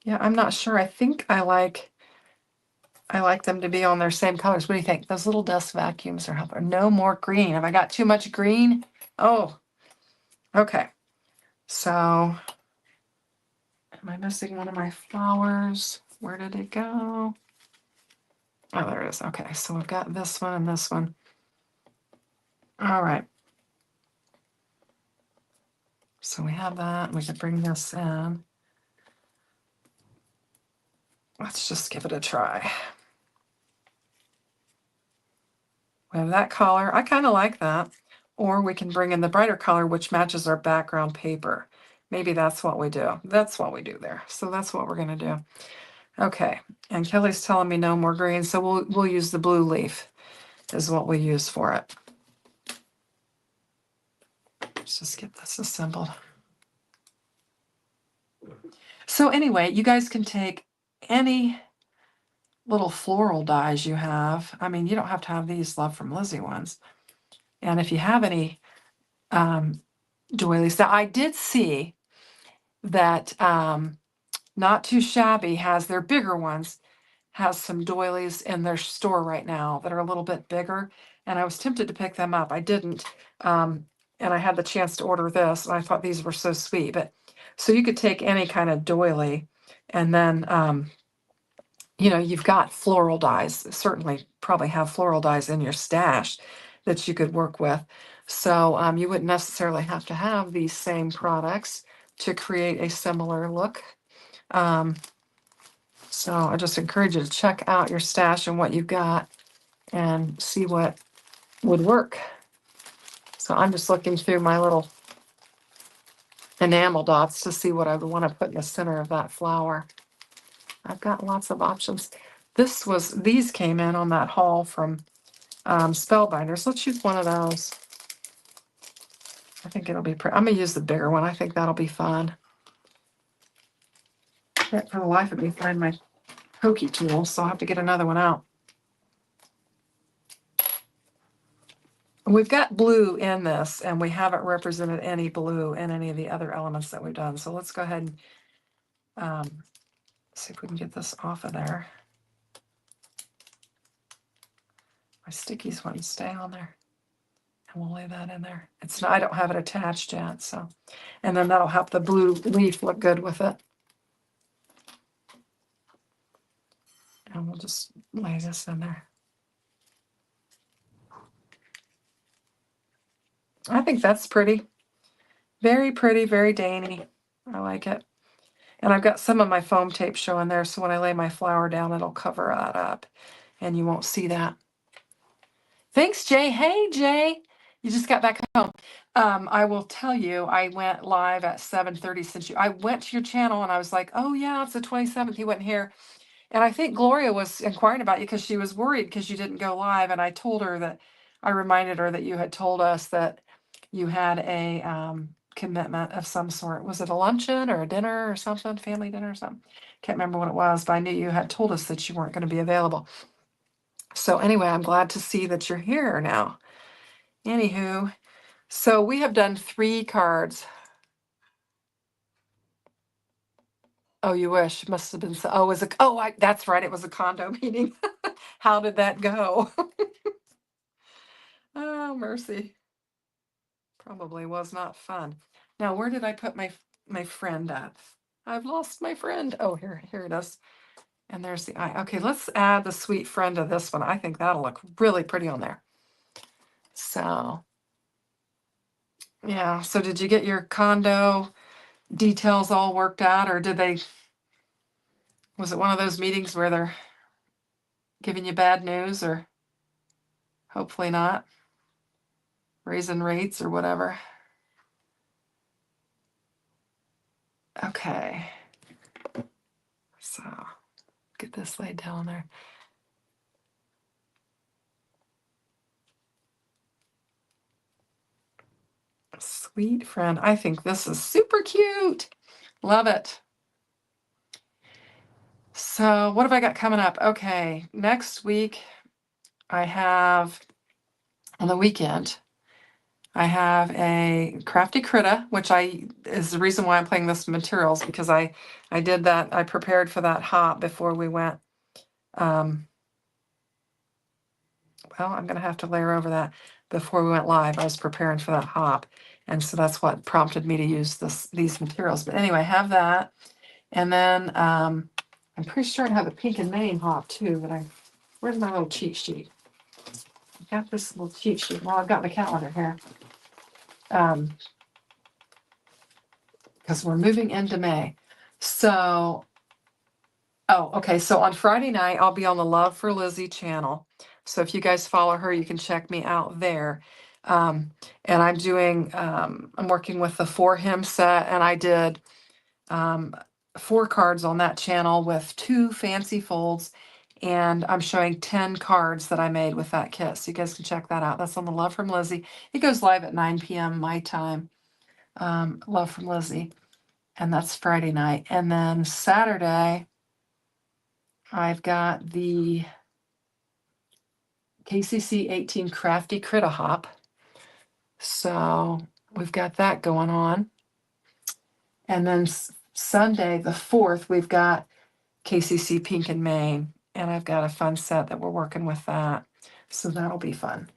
Yeah, I'm not sure. I think I like them to be on their same colors. What do you think? Those little dust vacuums are helping. No more green. Have I got too much green? Oh, okay. So, am I missing one of my flowers? Where did it go? Oh, there it is. Okay, so we've got this one and this one. All right. So we have that. We could bring this in. Let's just give it a try. We have that color. I kind of like that. Or we can bring in the brighter color, which matches our background paper. Maybe that's what we do. That's what we do there. So that's what we're going to do. Okay. And Kelly's telling me no more green, so we'll use the blue leaf is what we use for it. Let's just get this assembled. So anyway, you guys can take any little floral dies you have. I mean, you don't have to have these Love from Lizzie ones. And if you have any doilies, now I did see that Not Too Shabby has their bigger ones, has some doilies in their store right now that are a little bit bigger. And I was tempted to pick them up. I didn't. And I had the chance to order this, and I thought these were so sweet. But so you could take any kind of doily, and then you've got floral dies. Certainly, probably have floral dies in your stash that you could work with. So you wouldn't necessarily have to have these same products to create a similar look. So I just encourage you to check out your stash and what you've got and see what would work. So I'm just looking through my little enamel dots to see what I would want to put in the center of that flower. I've got lots of options. These came in on that haul from Spellbinders. Let's use one of those. I think it'll be pretty. I'm going to use the bigger one. I think that'll be fun. Can't for the life of me find my pokey tool, so I'll have to get another one out. We've got blue in this, and we haven't represented any blue in any of the other elements that we've done. So let's go ahead and see if we can get this off of there. My stickies want to stay on there. And we'll lay that in there. It's not, I don't have it attached yet, so. And then that'll help the blue leaf look good with it. And we'll just lay this in there. I think that's pretty. Very pretty, very dainty. I like it. And I've got some of my foam tape showing there, so when I lay my flower down, it'll cover that up, and you won't see that. Thanks, Jay. Hey, Jay. You just got back home. I will tell you, I went live at 7:30 since I went to your channel, and I was like, oh, yeah, it's the 27th. You went here. And I think Gloria was inquiring about you because she was worried because you didn't go live. And I told her that, I reminded her that you had told us that you had a commitment of some sort. Was it a luncheon or a dinner or something, family dinner or something? Can't remember what it was, but I knew you had told us that you weren't going to be available. So anyway, I'm glad to see that you're here now. Anywho, so we have done 3 cards. Oh, you wish. Must have been so. Oh, that's right. It was a condo meeting. How did that go? Oh, mercy. Probably was not fun. Now, where did I put my friend at? I've lost my friend. Oh, here it is. And there's the eye. Okay, let's add the sweet friend to this one. I think that'll look really pretty on there. So, yeah. So did you get your condo details all worked out, or was it one of those meetings where they're giving you bad news, or hopefully not, raising rates or whatever? Okay. So get this laid down there. Sweet friend. I think this is super cute. Love it. So what have I got coming up? Okay, next week I have, on the weekend, I have a Crafty Critta, which is the reason why I'm playing this materials, because I did that, I prepared for that hop before we went. Well, I'm going to have to layer over that. Before we went live, I was preparing for that hop. And so that's what prompted me to use these materials. But anyway, I have that. And then I'm pretty sure I have a pink and Maine hop too, but where's my little cheat sheet? I got this little cheat sheet. Well, I've got my calendar here. Because we're moving into May. So, okay. So on Friday night, I'll be on the Love for Lizzie channel. So if you guys follow her, you can check me out there. And I'm working with the 4 hymn set, and I did 4 cards on that channel with 2 fancy folds, and I'm showing 10 cards that I made with that kit, so you guys can check that out. That's on the Love from Lizzie. It goes live at 9 p.m. my time. Love from Lizzie, and that's Friday night. And then Saturday, I've got the KCC 18 Crafty Critta Hop. So we've got that going on. And then Sunday, the 4th, we've got KCC Pink and Maine. And I've got a fun set that we're working with that. So that'll be fun.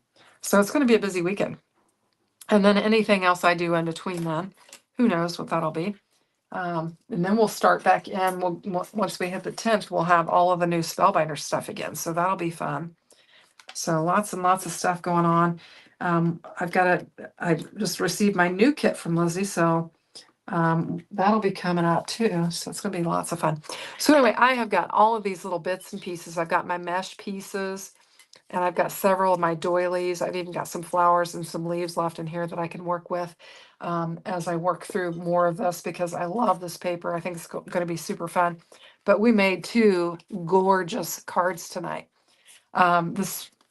So it's going to be a busy weekend. And then anything else I do in between then, who knows what that'll be. And then we'll start back in. Once we hit the 10th, we'll have all of the new Spellbinder stuff again. So that'll be fun. So lots and lots of stuff going on. I just received my new kit from Lizzie, so that'll be coming up too. So it's gonna be lots of fun. So anyway, I have got all of these little bits and pieces. I've got my mesh pieces, and I've got several of my doilies. I've even got some flowers and some leaves left in here that I can work with as I work through more of this, because I love this paper. I think it's going to be super fun. But we made 2 gorgeous cards tonight.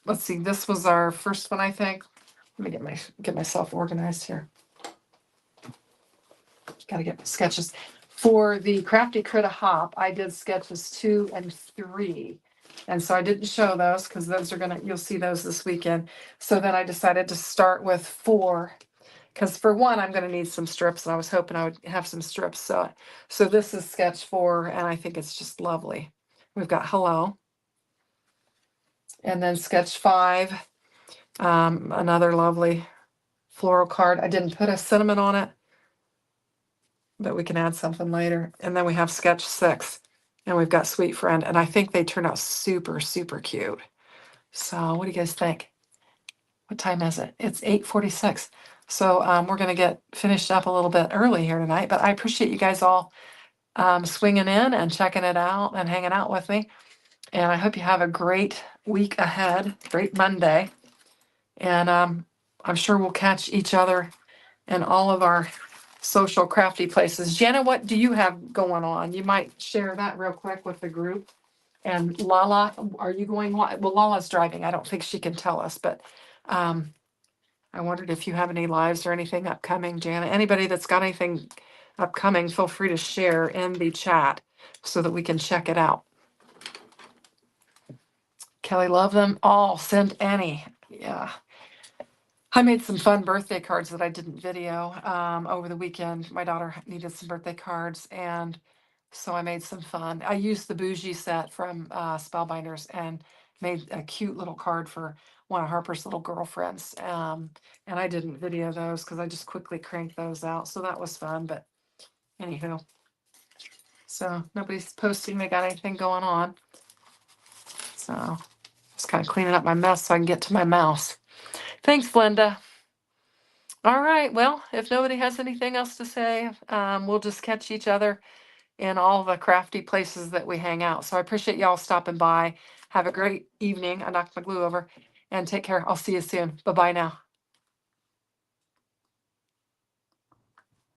Let's see, this was our first one, I think. Let me get myself organized here. Gotta get my sketches. For the Crafty Critta Hop, I did sketches 2 and 3. And so I didn't show those because those are you'll see those this weekend. So then I decided to start with 4. Because for 1, I'm gonna need some strips, and I was hoping I would have some strips. So this is sketch 4, and I think it's just lovely. We've got hello. And then sketch 5, another lovely floral card. I didn't put a cinnamon on it, but we can add something later. And then we have sketch 6, and we've got Sweet Friend, and I think they turn out super, super cute. So what do you guys think? What time is it? It's 8:46. So we're going to get finished up a little bit early here tonight, but I appreciate you guys all swinging in and checking it out and hanging out with me. And I hope you have a great week ahead, great Monday. And I'm sure we'll catch each other in all of our social crafty places. Jenna, what do you have going on? You might share that real quick with the group. And Lala, are you going? Well, Lala's driving. I don't think she can tell us, but I wondered if you have any lives or anything upcoming, Jana. Anybody that's got anything upcoming, feel free to share in the chat so that we can check it out. Kelly, love them all. Send any. Yeah. I made some fun birthday cards that I didn't video over the weekend. My daughter needed some birthday cards, and so I made some fun. I used the bougie set from Spellbinders and made a cute little card for one of Harper's little girlfriends. And I didn't video those because I just quickly cranked those out. So that was fun. But anywho, so nobody's posting they got anything going on. So just kind of cleaning up my mess so I can get to my mouse. Thanks, Linda. All right. Well, if nobody has anything else to say, we'll just catch each other in all the crafty places that we hang out. So I appreciate y'all stopping by. Have a great evening. I knocked my glue over, and take care. I'll see you soon. Bye-bye now.